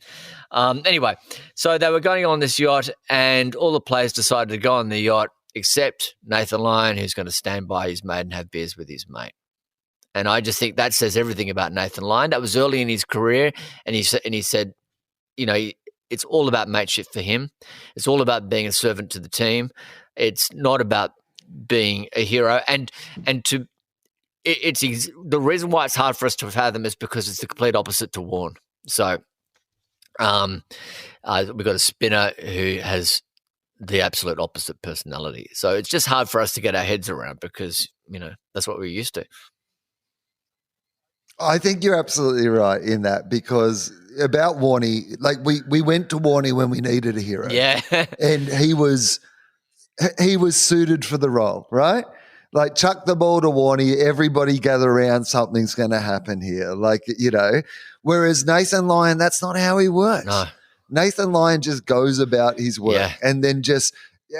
Anyway, so they were going on this yacht, and all the players decided to go on the yacht except Nathan Lyon, who's going to stand by his mate and have beers with his mate. And I just think that says everything about Nathan Lyon. That was early in his career, and he said, it's all about mateship for him. It's all about being a servant to the team. It's not about being a hero. And it's the reason why it's hard for us to fathom is because it's the complete opposite to Warne. So we've got a spinner who has the absolute opposite personality. So it's just hard for us to get our heads around because, that's what we're used to. I think you're absolutely right in that, because about Warnie, like we went to Warnie when we needed a hero. Yeah. And he was suited for the role, right? Like, chuck the ball to Warnie, everybody gather around, something's going to happen here. Like, whereas Nathan Lyon, that's not how he works. No. Nathan Lyon just goes about his work. Yeah. And then just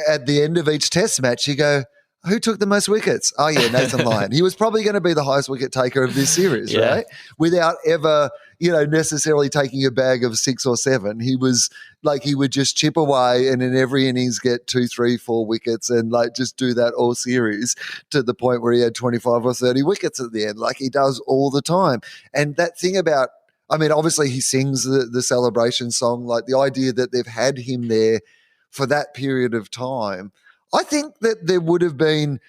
at the end of each test match, you go, who took the most wickets? Oh, yeah, Nathan Lyon. He was probably going to be the highest wicket taker of this series, right? Without ever, necessarily taking a bag of 6 or 7. He was like, he would just chip away and in every innings get 2, 3, 4 wickets and like just do that all series to the point where he had 25 or 30 wickets at the end, like he does all the time. And that thing about, obviously he sings the celebration song, like the idea that they've had him there for that period of time. I think that there would have been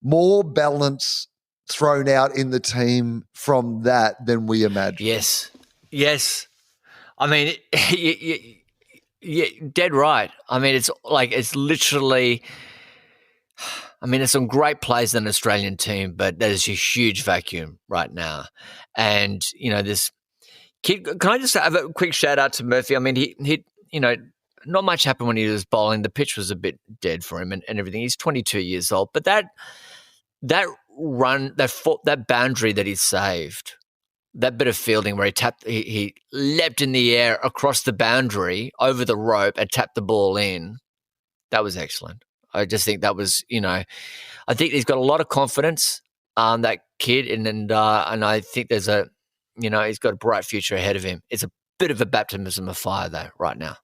more balance thrown out in the team from that than we imagined. Yes. You're dead right. It's literally, there's some great players in an Australian team, but there's a huge vacuum right now. And, this kid, can I just have a quick shout out to Murphy? He not much happened when he was bowling. The pitch was a bit dead for him and everything. He's 22 years old. But that run, that boundary that he saved, that bit of fielding where he leapt in the air across the boundary over the rope and tapped the ball in, that was excellent. I just think that was, I think he's got a lot of confidence, that kid, and I think there's he's got a bright future ahead of him. It's a bit of a baptism of fire though right now.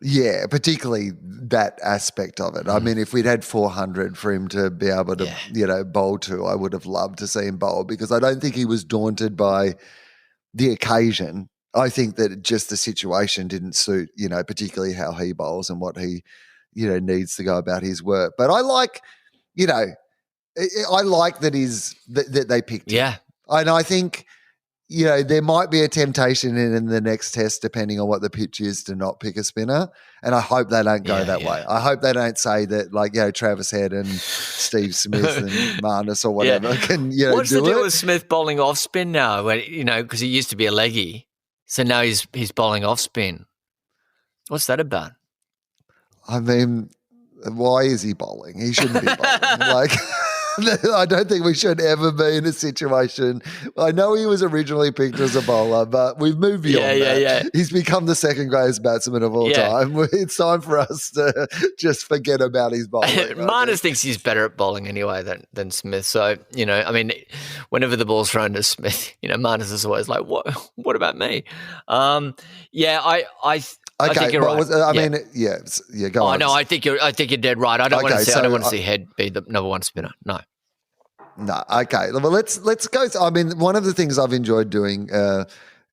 Yeah, particularly that aspect of it. If we'd had 400 for him to be able to, bowl to, I would have loved to see him bowl, because I don't think he was daunted by the occasion. I think that just the situation didn't suit, particularly how he bowls and what he, needs to go about his work. But I like, I like that they picked him. Yeah. And I think, there might be a temptation in the next test, depending on what the pitch is, to not pick a spinner. And I hope they don't go that way. I hope they don't say that, Travis Head and Steve Smith and Marnus or whatever can, What's do the deal it. with Smith bowling off spin now? When, because he used to be a leggy. So now he's bowling off spin. What's that about? Why is he bowling? He shouldn't be bowling. I don't think we should ever be in a situation. I know he was originally picked as a bowler, but we've moved beyond that. Yeah. He's become the second greatest batsman of all time. It's time for us to just forget about his bowling. Marnus thinks he's better at bowling anyway than Smith. So, whenever the ball's thrown to Smith, Marnus is always like, what about me? I think you're right. Go on. No, I think you're dead right. I don't want to see. I don't want to see Head be the number one spinner. No. Okay. Well, let's go. One of the things I've enjoyed doing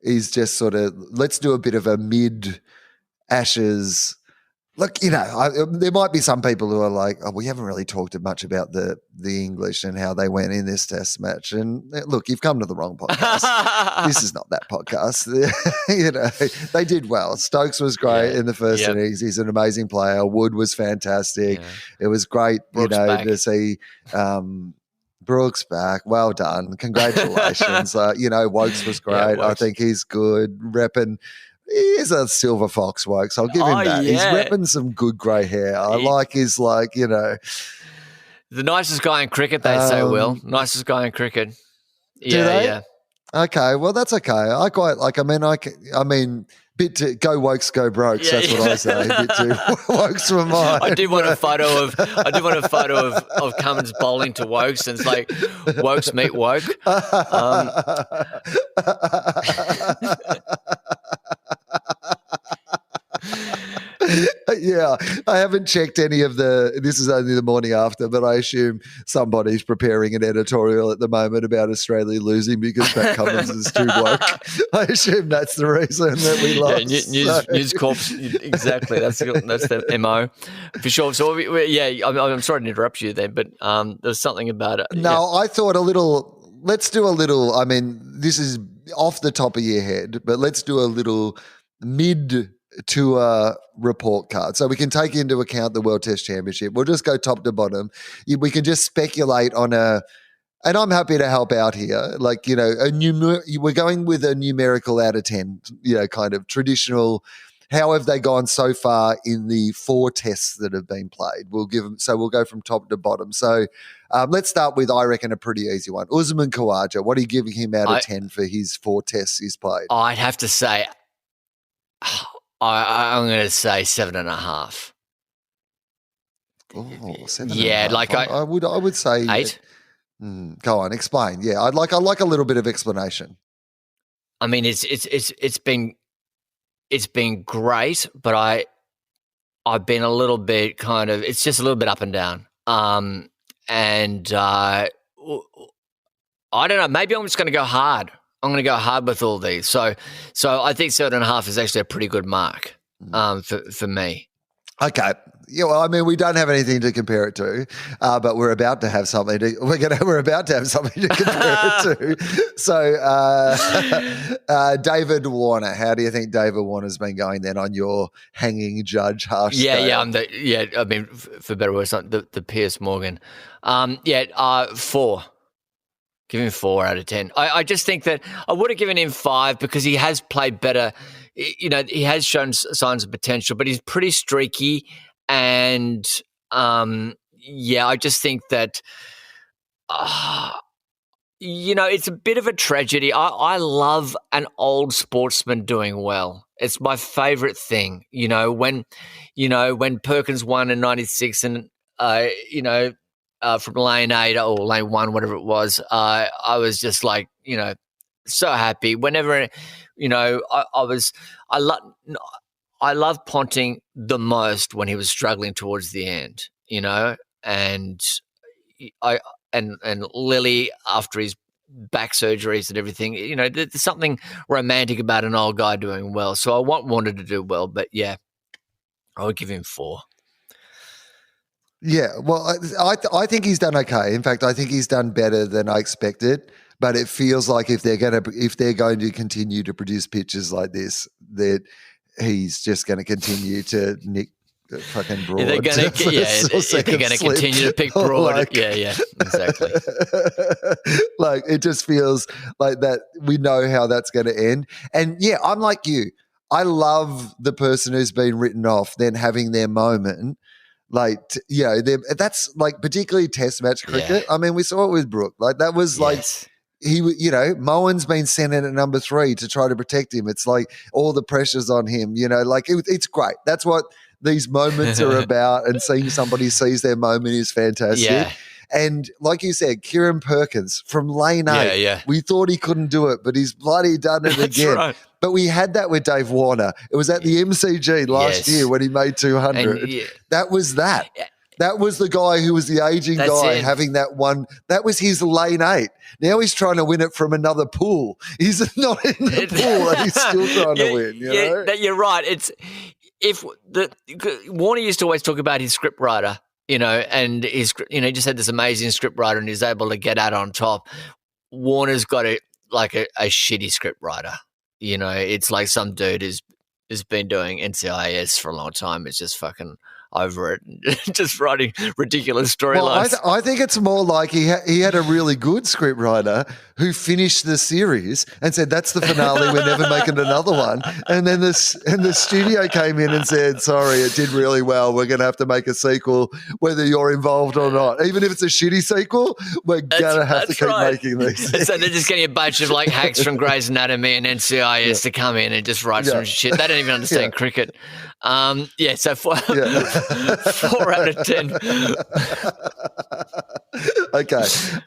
is just sort of let's do a bit of a mid Ashes. Look, there might be some people who are like, oh, we haven't really talked much about the English and how they went in this test match. And look, you've come to the wrong podcast. This is not that podcast. They did well. Stokes was great in the first innings. He's an amazing player. Wood was fantastic. Yeah. It was great, to see Brooks back. Well done. Congratulations. Wokes was great. I think he's good. Repping. He's a silver fox, Wokes. I'll give him that. Yeah. He's repping some good grey hair. I like his, the nicest guy in cricket, they'd say, Will. Nicest guy in cricket. Yeah. Okay, well, that's okay. I quite like, go Wokes, go Brokes. That's what I say. Bit too Wokes for mine. I do want a photo of Cummins bowling to Wokes, and it's like Wokes meet Woke. Yeah, I haven't checked any of this is only the morning after, but I assume somebody's preparing an editorial at the moment about Australia losing because Pat Cummins is too woke. I assume that's the reason that we lost. Yeah, News Corp, exactly. That's the MO for sure. So I'm sorry to interrupt you there, but there's something about it. No, I thought let's do a little, this is off the top of your head, but let's do a little mid-tour report card. So we can take into account the World Test Championship. We'll just go top to bottom. We can just speculate on and I'm happy to help out here. We're going with a numerical out of 10, kind of traditional. How have they gone so far in the 4 tests that have been played? We'll go from top to bottom. So let's start with, I reckon, a pretty easy one. Usman Khawaja, what are you giving him out of 10 for his 4 tests he's played? I'd have to say, I'm going to say 7.5. Oh, 7.5. Yeah, I would say 8. Go on, explain. Yeah, I'd like a little bit of explanation. It's been great, but I've been a little bit it's just a little bit up and down. I don't know. Maybe I'm just going to go hard. I'm going to go hard with all these. So I think 7.5 is actually a pretty good mark for me. Okay. Yeah, well, we don't have anything to compare it to, but we're about to have something to compare it to. So, David Warner, how do you think David Warner's been going then on your hanging judge harsh scale? For better or worse, the Piers Morgan. 4. Give him 4 out of 10. I just think that I would have given him 5 because he has played better. He has shown signs of potential, but he's pretty streaky. And, I just think that, it's a bit of a tragedy. I love an old sportsman doing well. It's my favorite thing. When Perkins won in 96 and, from lane 8 or lane 1, whatever it was, I was just like, so happy. Whenever, I love Ponting the most when he was struggling towards the end, and Lily after his back surgeries and everything, there's something romantic about an old guy doing well. So I wanted to do well, but yeah, I would give him 4. Yeah, well, I think he's done okay. In fact, I think he's done better than I expected. But it feels like if they're going to continue to produce pitches like this, that he's just going to continue to nick fucking Broad. They're going to continue to pick Broad. Exactly. It just feels like that. We know how that's going to end. And yeah, I'm like you. I love the person who's been written off then having their moment. That's particularly Test match cricket. Yeah. We saw it with Brook. That was Moen's been sent in at number 3 to try to protect him. It's like all the pressure's on him, it's great. That's what these moments are about, and seeing somebody seize their moment is fantastic. Yeah. And like you said, Kieran Perkins from lane 8, we thought he couldn't do it, but he's bloody done it again. Right. But we had that with Dave Warner. It was at the MCG last year when he made 200. That was that. Yeah. That was the guy who was the aging guy having that one. That was his lane 8. Now he's trying to win it from another pool. He's not in the pool and he's still trying to win. You know? You're right. if Warner used to always talk about his script writer, and he just had this amazing script writer and he's able to get out on top. Warner's got a shitty script writer. It's like some dude who's been doing NCIS for a long time. It's just fucking over it, just writing ridiculous storylines. Well, I think it's more like he had a really good script writer who finished the series and said, that's the finale, we're never making another one. And then the studio came in and said, sorry, it did really well, we're going to have to make a sequel whether you're involved or not. Even if it's a shitty sequel, we're going to have to keep making these things. So they're just getting a bunch of like hacks from Grey's Anatomy and NCIS to come in and just write some shit. They don't even understand cricket. So 4 out of 10. Okay.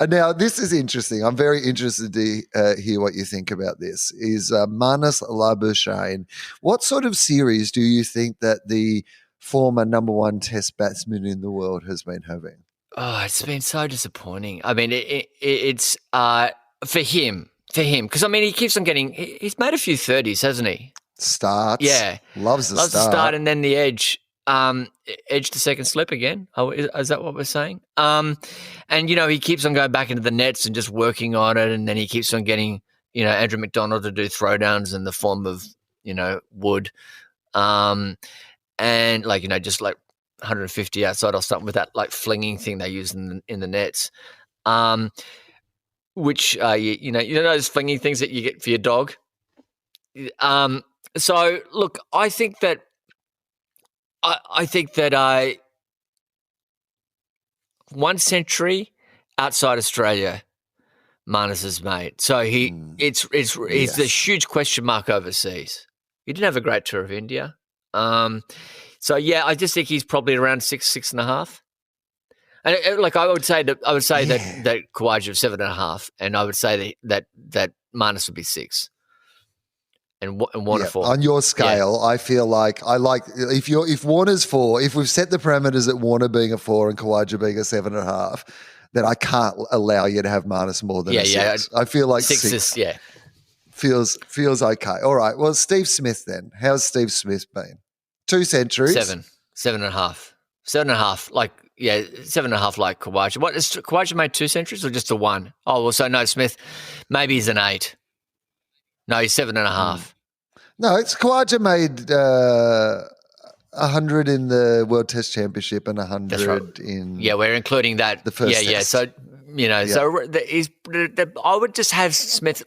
Now, this is interesting. I'm very interested to hear what you think about this. Is Marnus Labuschagne. What sort of series do you think that the former number one Test batsman in the world has been having? Oh, it's been so disappointing. I mean, it's for him, because, I mean, he keeps on getting – he's made a few 30s, hasn't he? Starts. Yeah. Loves the start and then the edge. Edge to second slip again. Oh, is that what we're saying? And, he keeps on going back into the nets and just working on it. And then he keeps on getting, Andrew McDonald to do throwdowns in the form of, wood. And just like 150 outside or something with that like flinging thing they use in the nets. Which, those flinging things that you get for your dog. So look, I think that one century outside Australia, Marnus has made. So it's the huge question mark overseas. He didn't have a great tour of India. I just think he's probably around 6.5. And I would say that Khawaja was 7.5, and I would say that Marnus would be 6. And Warner 4. On your scale, I feel like if Warner's 4, if we've set the parameters at Warner being a 4 and Khawaja being a 7.5, then I can't allow you to have Marnus more than a 6. I feel like 6 is feels okay. All right. Well, Steve Smith then. How's Steve Smith been? 2 centuries. 7.5. 7.5. 7.5 like Khawaja. What is Khawaja made 2 centuries or just the 1? Oh, well, so no, Smith, maybe he's an 8. No, he's 7.5. No, it's Khawaja made 100 in the World Test Championship and 100 in. Yeah, we're including that. The first test. Yeah. So I would just have Smith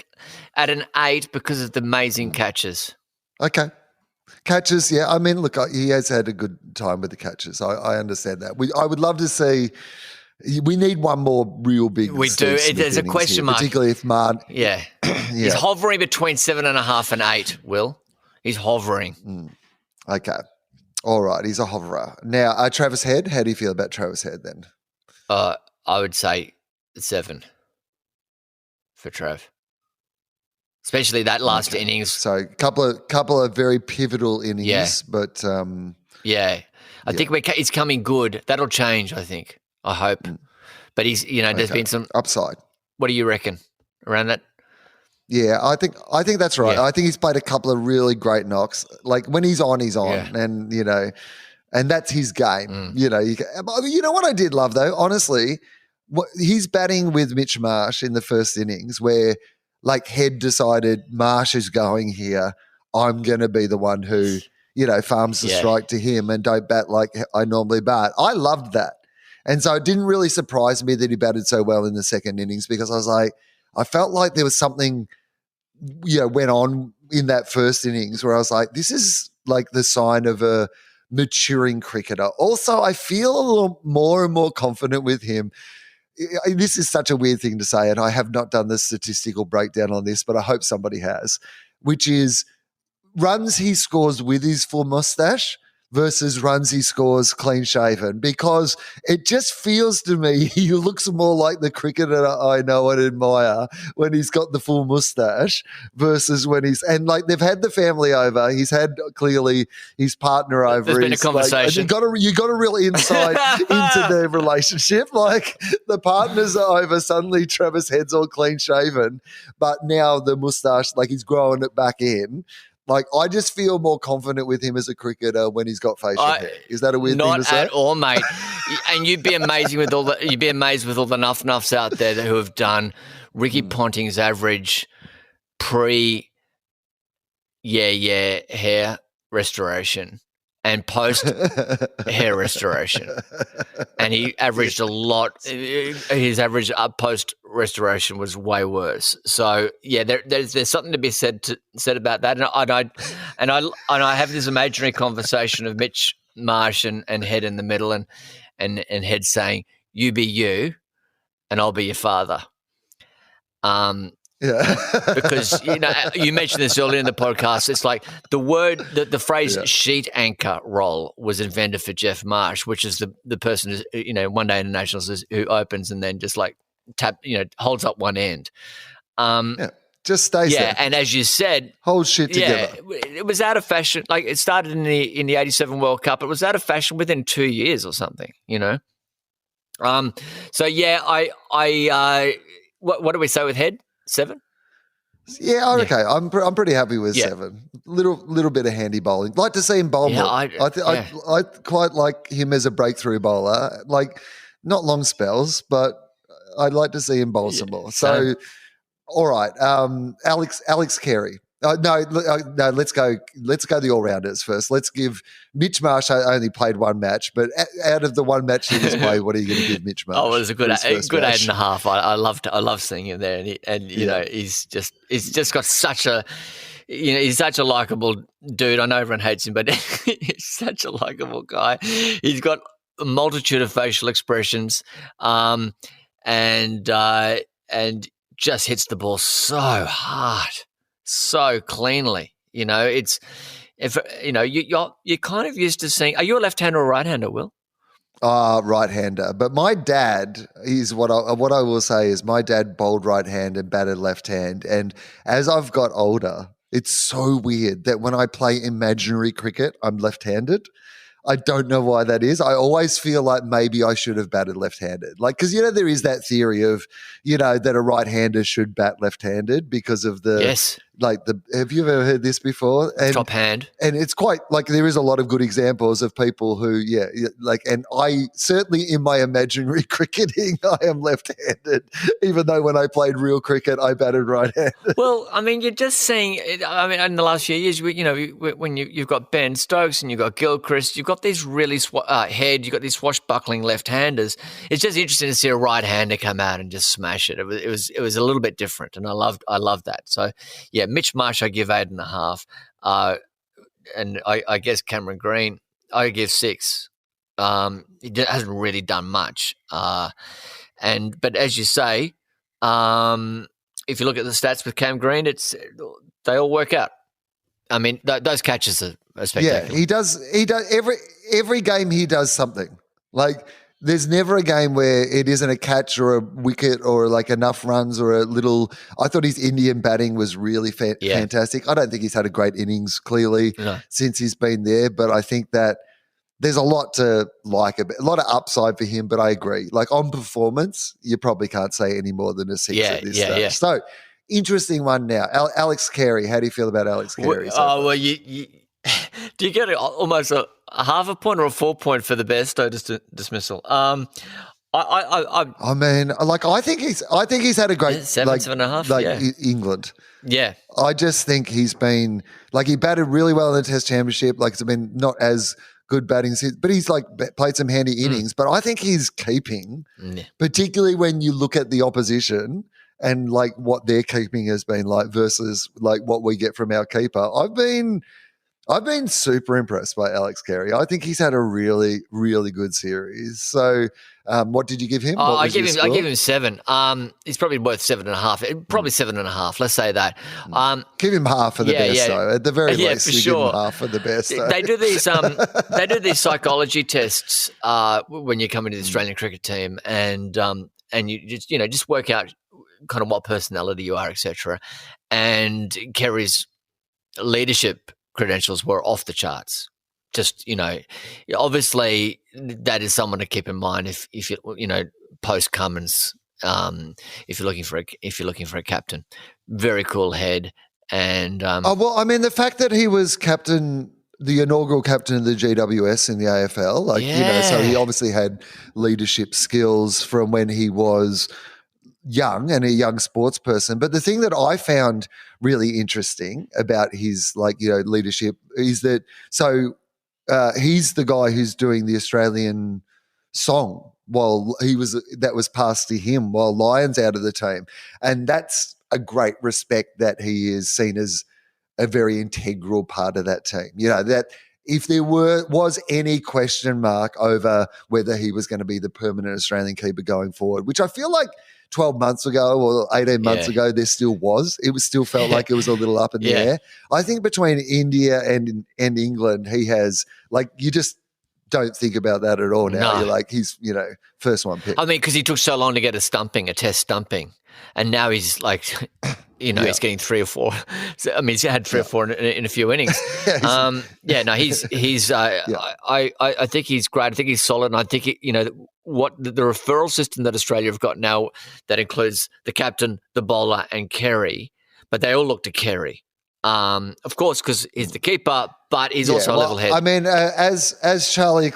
at an 8 because of the amazing catches. Okay. Catches, yeah. I mean, look, he has had a good time with the catches. I understand that. I would love to see. We need one more real big. We do. There's a question mark, particularly if Marn. Yeah. He's hovering between 7.5 and 8. Will he's hovering? Okay, all right. He's a hoverer now. Travis Head. How do you feel about Travis Head then? I would say 7 for Trav, especially that last innings. So couple of very pivotal innings, but I think he's coming good. That'll change. I think. I hope. But he's, there's been some upside. What do you reckon around that? Yeah, I think that's right. Yeah. I think he's played a couple of really great knocks. Like when he's on, and and that's his game. You know what I did love though, honestly, his batting with Mitch Marsh in the first innings, where like Head decided Marsh is going here. I'm going to be the one who farms the strike to him and don't bat like I normally bat. I loved that. And so it didn't really surprise me that he batted so well in the second innings because I felt like there was something, went on in that first innings where I was like, this is like the sign of a maturing cricketer. Also, I feel a little more and more confident with him. This is such a weird thing to say, and I have not done the statistical breakdown on this, but I hope somebody has, which is runs he scores with his full mustache versus runs he scores clean shaven, because it just feels to me he looks more like the cricketer I know and admire when he's got the full mustache versus when and like they've had the family over. He's had clearly his partner over. There's been a conversation. You got a real insight into their relationship. Like the partners are over. Suddenly Travis Head's all clean shaven, but now the mustache, like he's growing it back in. Like, I just feel more confident with him as a cricketer when he's got facial hair. Is that a weird thing to say? Not at all, mate. And you'd be amazed with all the nuffs out there who have done Ricky Ponting's average hair restoration and post hair restoration. And he averaged a lot. His average post restoration was way worse. So yeah, there's something to be said about that. And I have this imaginary conversation of Mitch Marsh and Head in the middle, and Head saying, "You be you, and I'll be your father." Yeah. Because you mentioned this earlier in the podcast. It's like the phrase sheet anchor role was invented for Jeff Marsh, which is the person who, one day internationals who opens and then just like holds up one end. Just stays there. And as you said, hold shit together. It was out of fashion. Like, it started in the '87 World Cup. It was out of fashion within 2 years or something. So yeah, what do we say with Head? 7? Yeah, okay. I'm pretty happy with 7. Little bit of handy bowling. Like to see him bowl more. I quite like him as a breakthrough bowler. Like, not long spells, but I'd like to see him bowl some more. So, all right, Alex Carey. No, let's go the all-rounders first. Let's give Mitch Marsh only played one match, but out of the one match he was played, what are you going to give Mitch Marsh? Oh, it was a good 8.5. I love seeing him there, and he's just got such a he's such a likable dude. I know everyone hates him, but he's such a likable guy. He's got a multitude of facial expressions, and just hits the ball so hard, so cleanly. It's you're kind of used to seeing. Are you a left-hander or right-hander, Will? Right-hander. But my dad is what I will say is my dad bowled right hand and batted left hand. And as I've got older, it's so weird that when I play imaginary cricket, I'm left-handed. I don't know why that is. I always feel like maybe I should have batted left-handed. Like, because, there is that theory of, that a right-hander should bat left-handed because of the have you ever heard this before? And, top hand. And it's quite like there is a lot of good examples of people who, and I certainly in my imaginary cricketing, I am left-handed, even though when I played real cricket, I batted right-handed. Well, I mean, you're just seeing, in the last few years, when you've got Ben Stokes and you've got Gilchrist, you've got these really Head, you've got these swashbuckling left-handers. It's just interesting to see a right-hander come out and just smash it. It was a little bit different, and I loved that. So, yeah, Mitch Marsh, I give 8.5, and I guess Cameron Green, I give 6. He hasn't really done much, but as you say, if you look at the stats with Cam Green, they all work out. I mean, those catches are spectacular. Yeah, he does every game he does something. Like, there's never a game where it isn't a catch or a wicket or like enough runs or a little. I thought his Indian batting was really fantastic. I don't think he's had a great innings clearly since he's been there, but I think that there's a lot to like, a lot of upside for him. But I agree, like on performance, you probably can't say any more than a 6 at this stage. Yeah. So, interesting one now. Alex Carey. How do you feel about Alex Carey? Well, you do you get almost a half a point or a 4 point for the best dismissal? I think he's had a great 7.5. England. Yeah, I just think he's been he batted really well in the Test Championship. Like, it's been not as good batting, but he's played some handy innings. But I think he's keeping, particularly when you look at the opposition and what their keeping has been like versus what we get from our keeper. I've been super impressed by Alex Carey. I think he's had a really, really good series. So, what did you give him? I give him 7. He's probably worth 7.5. Probably 7.5. Let's say that. Give him half for the best, though. At the very least, for you sure. give him half for the best. Though. They do these psychology tests when you come into the Australian cricket team, and you just work out kind of what personality you are, etc. And Carey's leadership credentials were off the charts. Just, obviously that is someone to keep in mind if you post Cummins, if you're looking for a captain. Very cool head, And well, I mean, the fact that he was the inaugural captain of the GWS in the AFL, so he obviously had leadership skills from when he was young and a young sports person. But the thing that I found really interesting about his leadership is that he's the guy who's doing the Australian song that was passed to him while Lyon's out of the team. And that's a great respect that he is seen as a very integral part of that team. That if there was any question mark over whether he was going to be the permanent Australian keeper going forward, which I feel like 12 months ago or 18 months ago there still was. It was still felt like it was a little up in the air. I think between India and England, he has you just don't think about that at all now. No. You're like, he's, first one picked. I mean, because he took so long to get a test stumping. And now he's like, he's getting 3 or 4. So, I mean, he's had 3 or 4 in a few innings. I think he's great. I think he's solid. And I think, what the referral system that Australia have got now that includes the captain, the bowler and Kerry, but they all look to Kerry. Of course, because he's the keeper, but he's also a level head. I mean, as Charlie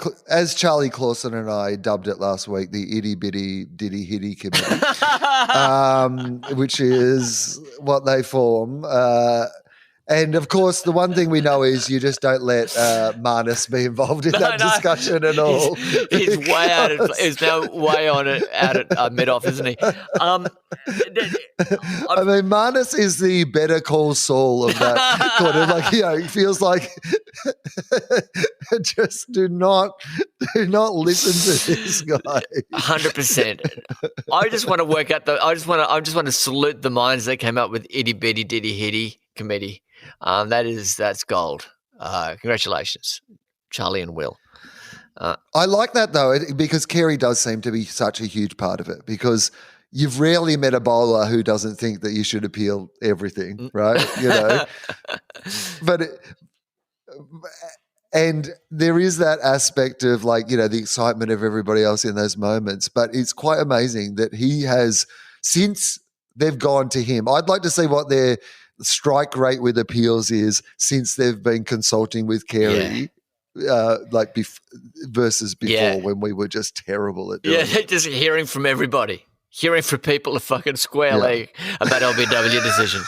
Clausen and I dubbed it last week, the itty bitty diddy hitty committee, which is what they form. And of course, the one thing we know is you just don't let Marnus be involved in that discussion at all. He's way out. He's now way out at mid-off, isn't he? I mean, Marnus is the Better Call Saul of that quarter. He feels like just do not listen to this guy. 100%. I just want to work out I just want to salute the minds that came up with itty bitty diddy hitty committee. That's gold. Congratulations, Charlie and Will. I like that though, because Kerry does seem to be such a huge part of it, because you've rarely met a bowler who doesn't think that you should appeal everything, right? And there is that aspect of the excitement of everybody else in those moments. But it's quite amazing that he has, since they've gone to him, I'd like to see what their strike rate with appeals is since they've been consulting with Kerry, versus before when we were just terrible at doing it. Just hearing from everybody, hearing from people a fucking square leg about LBW decisions.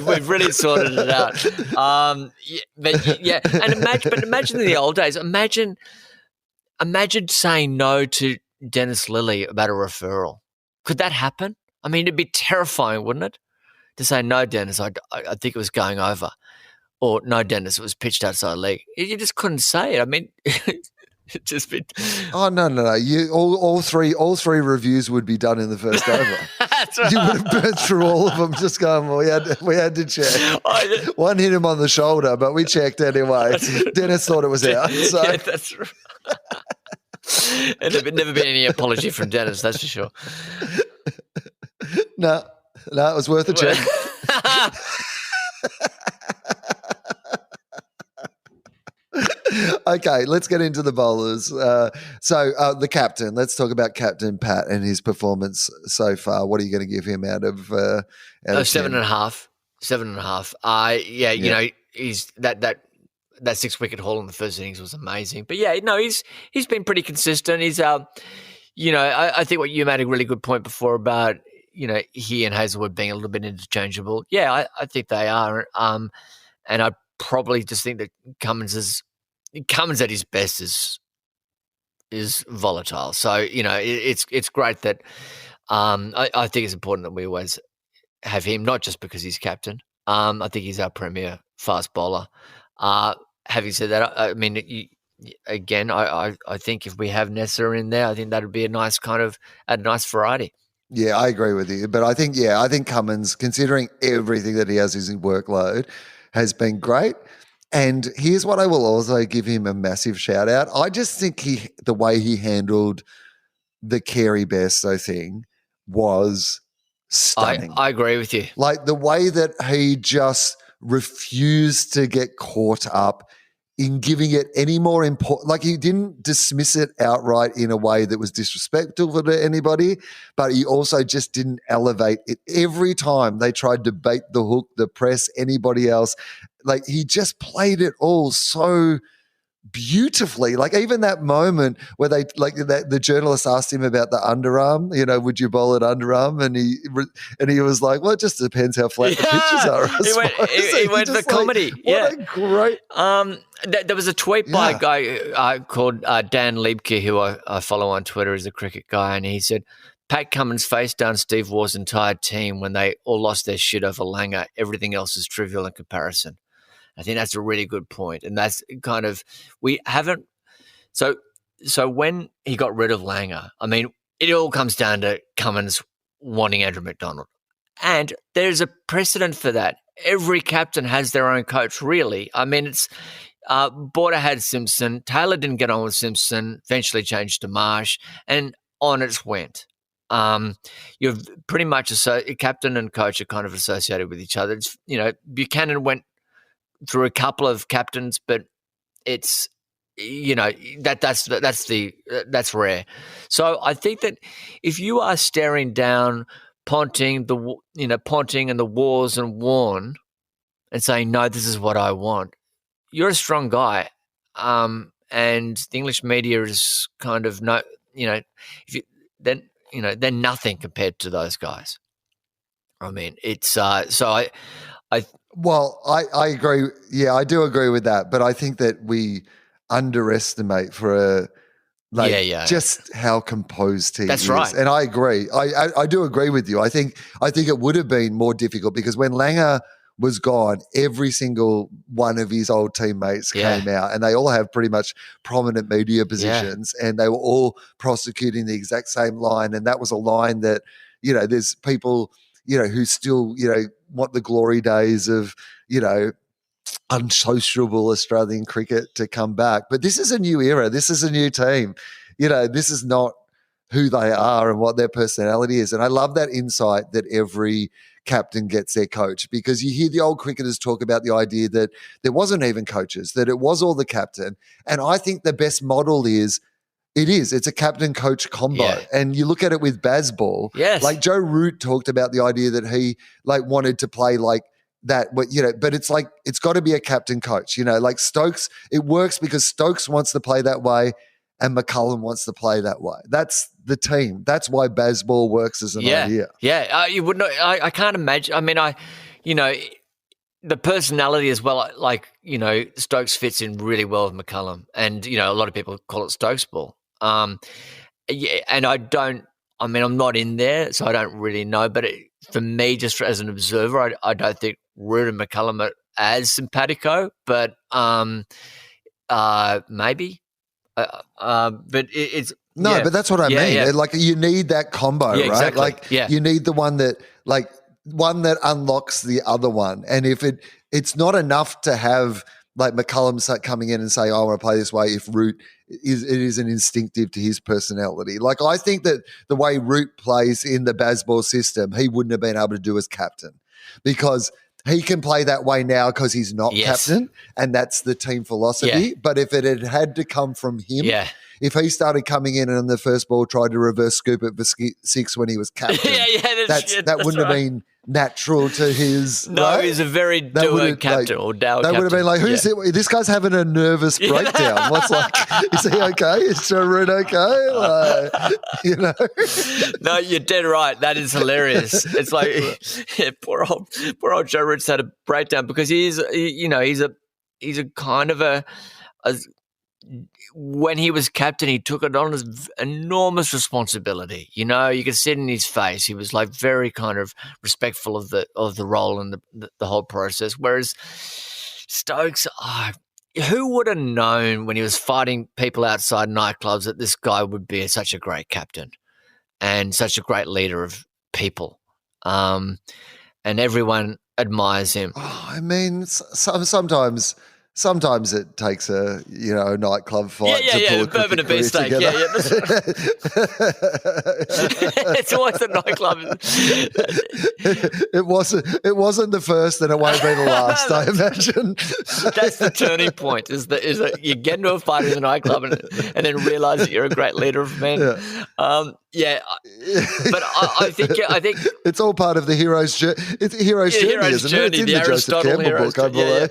We've really sorted it out. And imagine in the old days. Imagine saying no to Dennis Lilly about a referral. Could that happen? I mean, it'd be terrifying, wouldn't it? To say, no, Dennis, I think it was going over. Or, no, Dennis, it was pitched outside leg. You just couldn't say it. I mean, it just been... Oh, no. All three reviews would be done in the first over. That's right. You would have burned through all of them just going, well, we had to check. One hit him on the shoulder, but we checked anyway. Dennis thought it was out. So. Yeah, that's right. And there'd never been any apology from Dennis, that's for sure. No, it was worth a check. Okay, let's get into the bowlers. So the captain, let's talk about Captain Pat and his performance so far. What are you going to give him out of 7.5? 7.5. He's that 6-wicket haul in the first innings was amazing. But he's been pretty consistent. He's I think what you made a really good point before about he and Hazelwood being a little bit interchangeable. Yeah, I think they are. And I probably just think that Cummins at his best is volatile. So it's great that I think it's important that we always have him, not just because he's captain. I think he's our premier fast bowler. Having said that, I mean, I think if we have Nessa in there, I think that would be a nice variety. Yeah, I agree with you. But I think Cummins, considering everything that he has as his workload, has been great. And here's what I will also give him a massive shout out. I just think the way he handled the Kerry Bairstow thing was stunning. I agree with you. Like the way that he just refused to get caught up in giving it any more important. Like, he didn't dismiss it outright in a way that was disrespectful to anybody, but he also just didn't elevate it. Every time they tried to bait the hook, the press, anybody else, like, he just played it all so beautifully. Like, even that moment where they, like, the journalist asked him about the underarm, would you bowl it underarm? And he was like, well, it just depends how flat the pitches are. He went for comedy. What a great. There was a tweet by a guy called Dan Liebke, who I follow on Twitter as a cricket guy, and he said, Pat Cummins faced down Steve Waugh's entire team when they all lost their shit over Langer. Everything else is trivial in comparison. I think that's a really good point. And that's kind of, we haven't, so when he got rid of Langer, I mean, it all comes down to Cummins wanting Andrew McDonald. And there's a precedent for that. Every captain has their own coach, really. I mean, it's, Border had Simpson, Taylor didn't get on with Simpson, eventually changed to Marsh, and on it went. You're pretty much a captain and coach are kind of associated with each other. It's, Buchanan went through a couple of captains, but it's, that's rare. So I think that if you are staring down Ponting and the Wars and Warne and saying, no, this is what I want, you're a strong guy. And the English media is kind of they're nothing compared to those guys. I mean, it's so Well, I agree. Yeah, I do agree with that. But I think that we underestimate just how composed he is. That's right. And I agree. I do agree with you. I think it would have been more difficult because when Langer was gone, every single one of his old teammates came out, and they all have pretty much prominent media positions, and they were all prosecuting the exact same line. And that was a line that, there's people, who still, want the glory days of, unsociable Australian cricket to come back. But this is a new era. This is a new team. This is not who they are and what their personality is. And I love that insight that every captain gets their coach, because you hear the old cricketers talk about the idea that there wasn't even coaches, that it was all the captain. And I think the best model is it's a captain-coach combo. Yeah. And you look at it with Bazball. Yes. Like Joe Root talked about the idea that he wanted to play like that, but it's like it's got to be a captain-coach. Like Stokes, it works because Stokes wants to play that way and McCullum wants to play that way. That's the team. That's why Bazball works as an idea. Yeah, you wouldn't. I can't imagine. I mean, the personality as well. Stokes fits in really well with McCullum, and a lot of people call it Stokes ball. And I'm not in there, so I don't really know. But for me, just as an observer, I don't think Root and McCullum are as simpatico, but maybe. But it's no, yeah. but that's what I mean. Yeah. Like, you need that combo, right? Exactly. Like, yeah. You need the one that unlocks the other one. And if it's not enough to have like McCullum coming in and say, I want to play this way, if Root isn't instinctive to his personality. Like, I think that the way Root plays in the Bazball system, he wouldn't have been able to do as captain, because he can play that way now because he's not captain, and that's the team philosophy. Yeah. But if it had to come from him, if he started coming in and on the first ball tried to reverse scoop it for six when he was captain, that wouldn't have been natural to his. No, right? He's a very doer captain or dour captain. They would have been like, who's it? This guy's having a nervous breakdown. What's is he okay? Is Joe Root okay? No, you're dead right. That is hilarious. It's like poor old Joe Root's had a breakdown because he's a kind of a when he was captain, he took it on as enormous responsibility. You could see it in his face. He was like very kind of respectful of the role and the whole process. Whereas Stokes, who would have known when he was fighting people outside nightclubs that this guy would be such a great captain and such a great leader of people, and everyone admires him. I mean, sometimes sometimes it takes a nightclub fight to pull a bourbon cricket and beer career steak. together. Yeah, that's right. It's always the nightclub. It wasn't the first, and it won't be the last. I imagine that's the turning point. Is that you get into a fight in a nightclub and then realize that you're a great leader of men. Yeah. But I think it's all part of the hero's journey. It's a hero's journey, isn't it? It's in the Joseph Campbell book, I believe.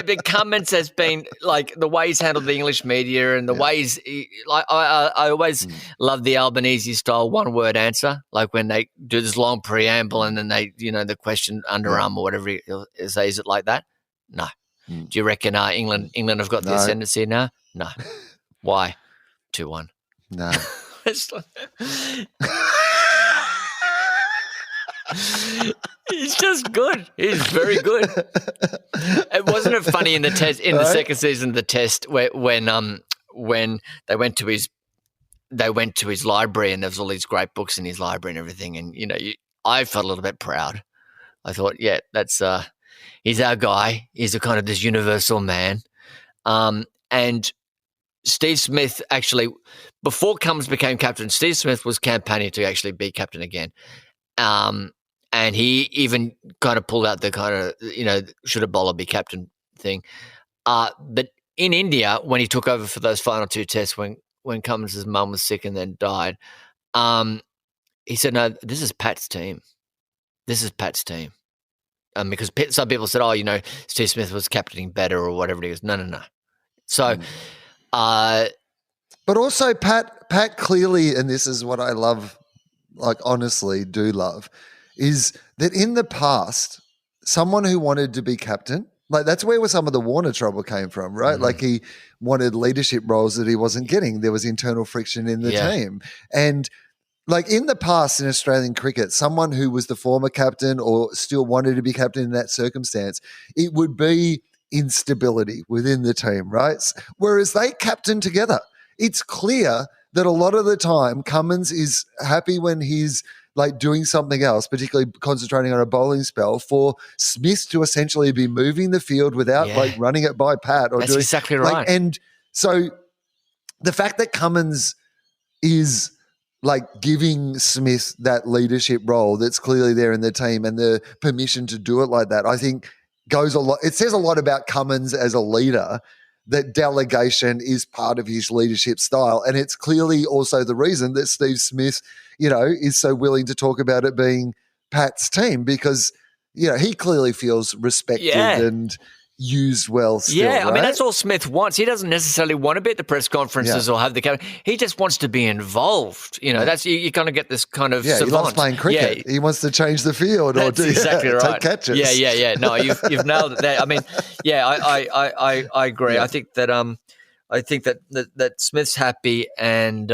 But Cummins has been like the way he's handled the English media and the ways I always love the Albanese style one word answer, like when they do this long preamble and then they the question underarm or whatever he'll say. Is it like that? No. Do you reckon England have got the ascendancy now? No. Why? 2-1. No. He's just good. He's very good. It wasn't funny in the test in the second season of the test when they went to his library and there was all these great books in his library and everything, and I felt a little bit proud. I thought, yeah, that's he's our guy. He's a kind of this universal man, and Steve Smith actually, before Cummins became captain, Steve Smith was campaigning to actually be captain again. And he even kind of pulled out the kind of, should a bowler be captain thing. But in India, when he took over for those final two tests, when Cummins' mum was sick and then died, he said, no, this is Pat's team. This is Pat's team. Because some people said, Steve Smith was captaining better or whatever. He goes, no. So... but also Pat clearly, and this is what I love, like honestly do love, is that in the past, someone who wanted to be captain, like that's where some of the Warner trouble came from, right? Like he wanted leadership roles that he wasn't getting. There was internal friction in the team. And like in the past in Australian cricket, someone who was the former captain or still wanted to be captain in that circumstance, it would be instability within the team, right? Whereas they captain together. It's clear that a lot of the time Cummins is happy when he's like doing something else, particularly concentrating on a bowling spell, for Smith to essentially be moving the field without like running it by Pat. Or That's exactly right. And so the fact that Cummins is like giving Smith that leadership role that's clearly there in the team and the permission to do it like that, I think goes a lot. It says a lot about Cummins as a leader, that delegation is part of his leadership style. And it's clearly also the reason that Steve Smith, is so willing to talk about it being Pat's team, because, he clearly feels respected and used well still. Yeah, right? I mean, that's all Smith wants. He doesn't necessarily want to be at the press conferences or have the camera. He just wants to be involved. That's you kind of get this kind of savant. He loves playing cricket. Yeah. He wants to change the field or exactly right. take catches. Yeah. No, you've nailed it there. I mean, I agree. Yeah. I think that Smith's happy and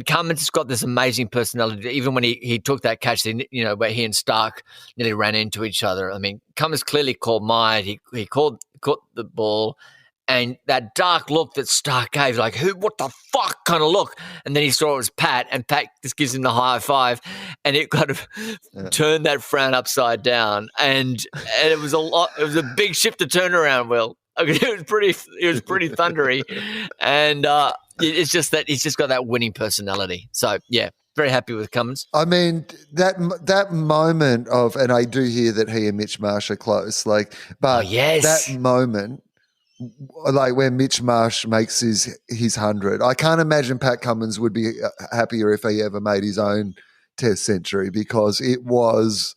Cummins has got this amazing personality. Even when he took that catch, where he and Stark nearly ran into each other. I mean, Cummins clearly called mine. He caught the ball, and that dark look that Stark gave, like, what the fuck kind of look. And then he saw it was Pat, and Pat just gives him the high five, and it kind of turned that frown upside down. And it was a big ship to turn around, Will. It was pretty thundery, and it's just that he's just got that winning personality. So yeah, very happy with Cummins. I mean, that moment of, and I do hear that he and Mitch Marsh are close, but that moment, like when Mitch Marsh makes his 100, I can't imagine Pat Cummins would be happier if he ever made his own Test century, because it was.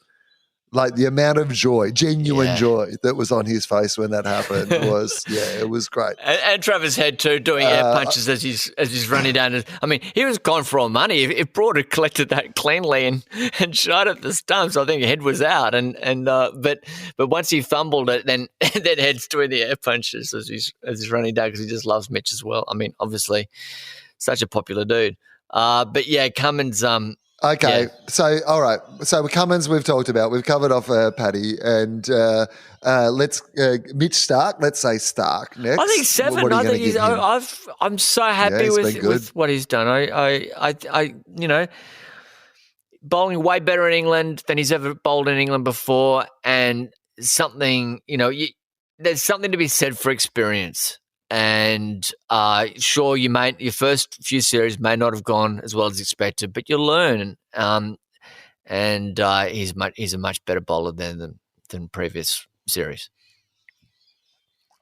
Like the amount of joy, genuine joy that was on his face when that happened was, it was great. And Travis Head too, doing air punches as he's running down. I mean, he was gone for all money. If Broad had collected that cleanly and shot at the stumps, I think Head was out. But once he fumbled it, then Head's doing the air punches as he's running down, because he just loves Mitch as well. I mean, obviously, such a popular dude. But yeah, Cummins. Okay, so all right. So Cummins we've talked about. We've covered off Paddy, and let's Mitch Stark. Let's say Stark next. I think 7. I think I'm so happy with what he's done. I bowling way better in England than he's ever bowled in England before, and something there's something to be said for experience. And sure, your first few series may not have gone as well as expected, but you'll learn. And he's a much better bowler than previous series.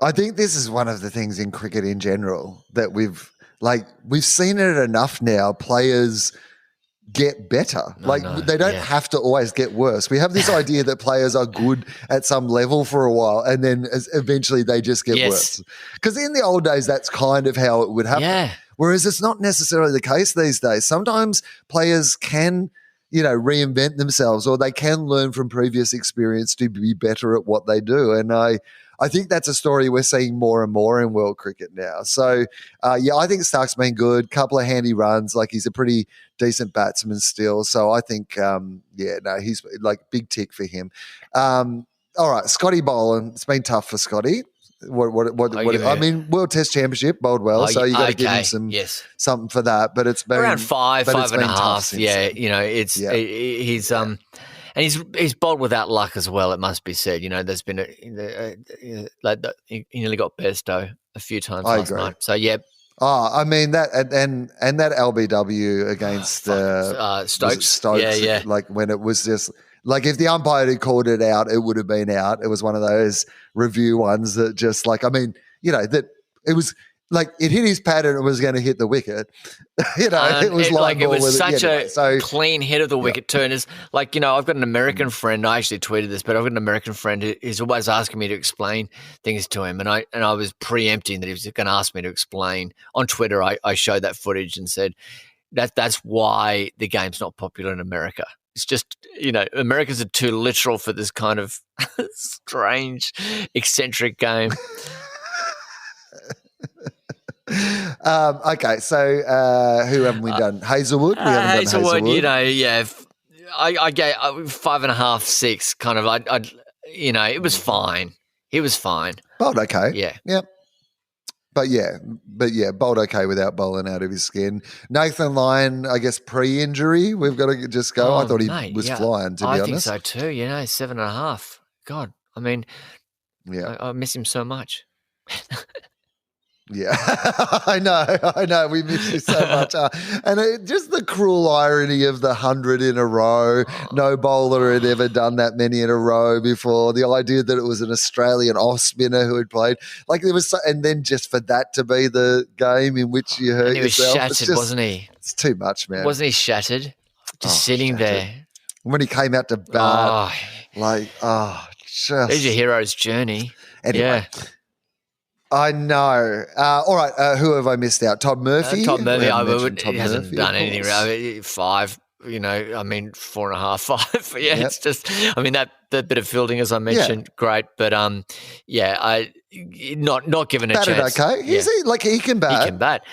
I think this is one of the things in cricket in general that we've seen it enough now. Players get better. They don't have to always get worse. We have this idea that players are good at some level for a while and then eventually they just get worse. Because in the old days, that's kind of how it would happen. Yeah. Whereas it's not necessarily the case these days. Sometimes players can, reinvent themselves, or they can learn from previous experience to be better at what they do. And I think that's a story we're seeing more and more in world cricket now. So, I think Stark's been good. Couple of handy runs. He's a pretty decent batsman still. So I think, he's big tick for him. All right, Scotty Boland. It's been tough for Scotty. World Test Championship bowled well, so you got to give him something for that. But it's been around five and a half. Yeah, he's and he's bowled without luck as well. It must be said. There's been he nearly got Besto a few times last night. So yeah. Oh, I mean that and that LBW against Stokes. Yeah. When it was just if the umpire had called it out, it would have been out. It was one of those review ones that just that it was it hit his pad and it was going to hit the wicket. It was it was such a clean hit of the wicket too. And it's I've got an American friend. I actually tweeted this, but I've got an American friend who's always asking me to explain things to him, and I was preempting that he was going to ask me to explain on Twitter. I showed that footage and said that's why the game's not popular in America. It's just, Americans are too literal for this kind of strange, eccentric game. Okay, so who haven't we done? Hazelwood? We haven't done Hazelwood. I gave 5.5, 6. Kind of. It was fine. He was fine. Bowled okay. Yeah. Yep. But bowled okay without bowling out of his skin. Nathan Lyon, I guess pre-injury, we've got to just go. I thought he was flying, to be honest. I think so too. 7.5. God, I mean, I miss him so much. Yeah, I know. We miss you so much. And just the cruel irony of the 100 in a row. No bowler had ever done that many in a row before. The idea that it was an Australian off spinner who had played. There was, and then just for that to be the game in which you hurt yourself. He was shattered, wasn't he? It's too much, man. Wasn't he shattered? Just sitting there. When he came out to bat, just. There's your hero's journey. Anyway. Yeah. I know. All right, who have I missed out? Todd Murphy? Todd Murphy, he hasn't done anything. 5, 4.5, 5. It's just, that bit of fielding, as I mentioned, great. But, not given a batted chance. Okay. He can bat. He can bat.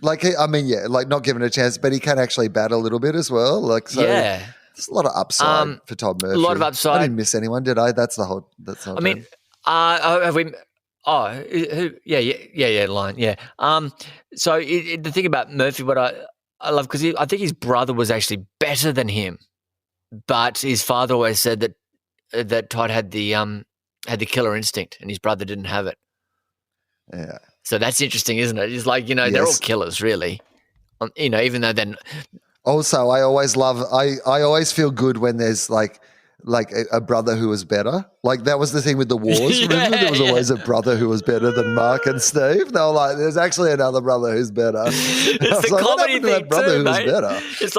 Not given a chance, but he can actually bat a little bit as well. There's a lot of upside for Todd Murphy. A lot of upside. I didn't miss anyone, did I? That's the whole thing. Have we... Oh, Lyon, yeah. So the thing about Murphy, what I love, because I think his brother was actually better than him, but his father always said that Todd had the killer instinct, and his brother didn't have it. Yeah. So that's interesting, isn't it? It's they're all killers, really. Even though then. Also, I always feel good when there's a brother who was better. That was the thing with the wars. Remember, there was always a brother who was better than Mark and Steve. They were like, there's actually another brother who's better. It's the comedy thing brother too, mate. Better? It's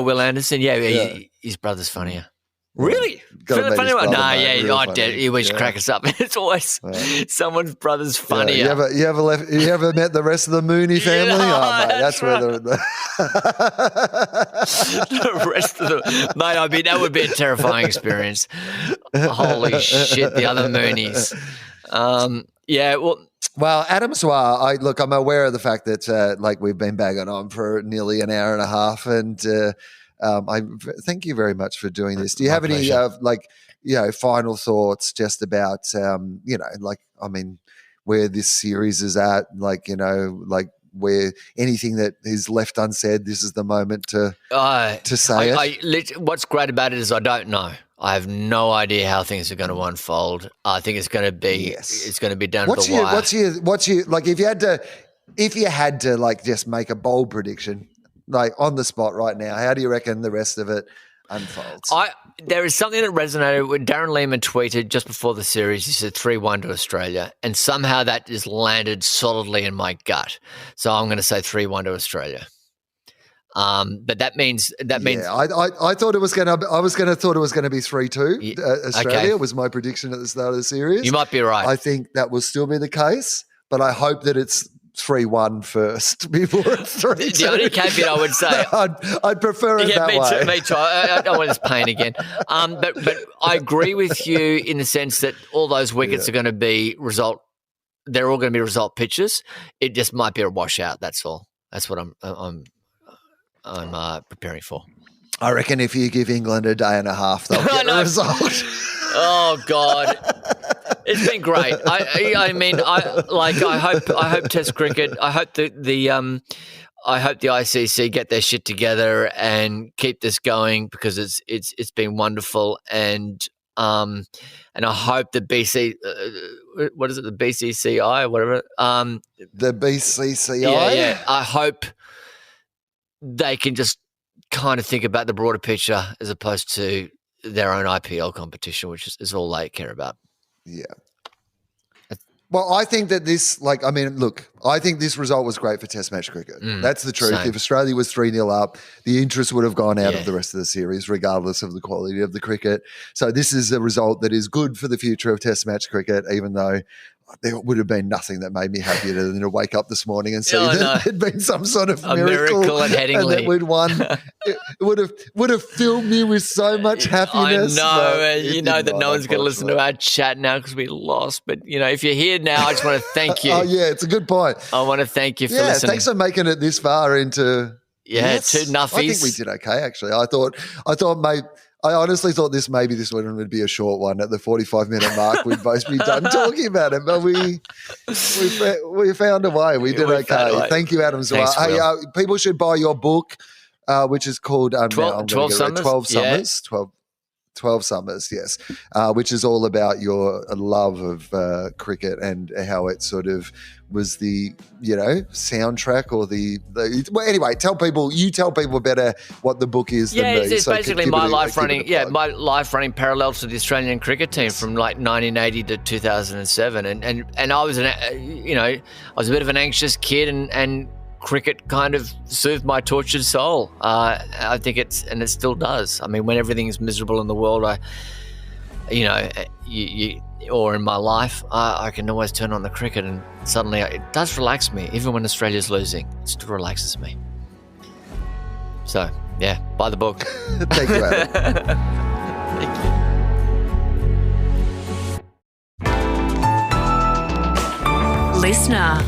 Will Anderson. Yeah. His brother's funnier. Really? Funny one? No, he always crack us up. It's always someone's brother's funnier. You ever met the rest of the Mooney family? That's where the rest of the mate. That would be a terrifying experience. Holy shit, the other Moonies. Well, Adam Zwar, I'm aware of the fact that we've been bagging on for nearly an hour and a half, and I thank you very much for doing this. Do you have any final thoughts just about where this series is at? Where anything that is left unsaid, this is the moment to say it. What's great about it is I don't know. I have no idea how things are going to unfold. I think it's going to be down to the wire. What's your like if you had to like just make a bold prediction like on the spot right now, how do you reckon the rest of it unfolds? There is something that resonated when Darren Lehman tweeted just before the series. He said 3-1 to Australia, and somehow that just landed solidly in my gut. So I'm going to say 3-1 to Australia. But that means. I thought it was going to. I was going to thought it was going to be 3-2. Australia was my prediction at the start of the series. You might be right. I think that will still be the case, but I hope that it's 3-1 first before it's 3-2. The only caveat I would say, I'd prefer it that way. Me too. I don't want this pain again. But I agree with you in the sense that all those wickets are going to be result. They're all going to be result pitches. It just might be a washout. That's all. That's what I'm preparing for. I reckon if you give England a day and a half, they'll get a result. Oh God, it's been great. I hope Test cricket. I hope the ICC get their shit together and keep this going because it's been wonderful and I hope the BC what is it, the BCCI or whatever the BCCI yeah I hope they can just kind of think about the broader picture as opposed to their own IPL competition, which is all they care about. Yeah. Well, I think that I think this result was great for Test match cricket. That's the truth. Same. If Australia was 3-0 up, the interest would have gone out of the rest of the series, regardless of the quality of the cricket. So this is a result that is good for the future of Test match cricket, even though there would have been nothing that made me happier than to wake up this morning and see there'd been some sort of miracle at Headingley. And that we'd won. It would have filled me with so much happiness. I know, you know that no one's going to listen to our chat now because we lost. But if you're here now, I just want to thank you. Oh yeah, it's a good point. I want to thank you for listening. Thanks for making it this far into. Yeah, 2 nuffies. I think we did okay actually. I thought, mate. I honestly thought this would be a short one at the 45-minute mark. We'd both be done talking about it, but we found a way. We did okay. Thank you, Adam Zwar. Hey, people should buy your book, which is called 12 Summers. 12 Summers. 12 Summers, yes, which is all about your love of cricket and how it sort of was the soundtrack or well, anyway, tell people better what the book is than me. It's basically my life running parallel to the Australian cricket team from like 1980 to 2007, and I was I was a bit of an anxious kid and cricket kind of soothed my tortured soul. I think it still does. I mean, when everything's miserable in the world, or in my life, I can always turn on the cricket and suddenly it does relax me. Even when Australia's losing, it still relaxes me. So, yeah, buy the book. Thank you, Adam. Thank you. Listener.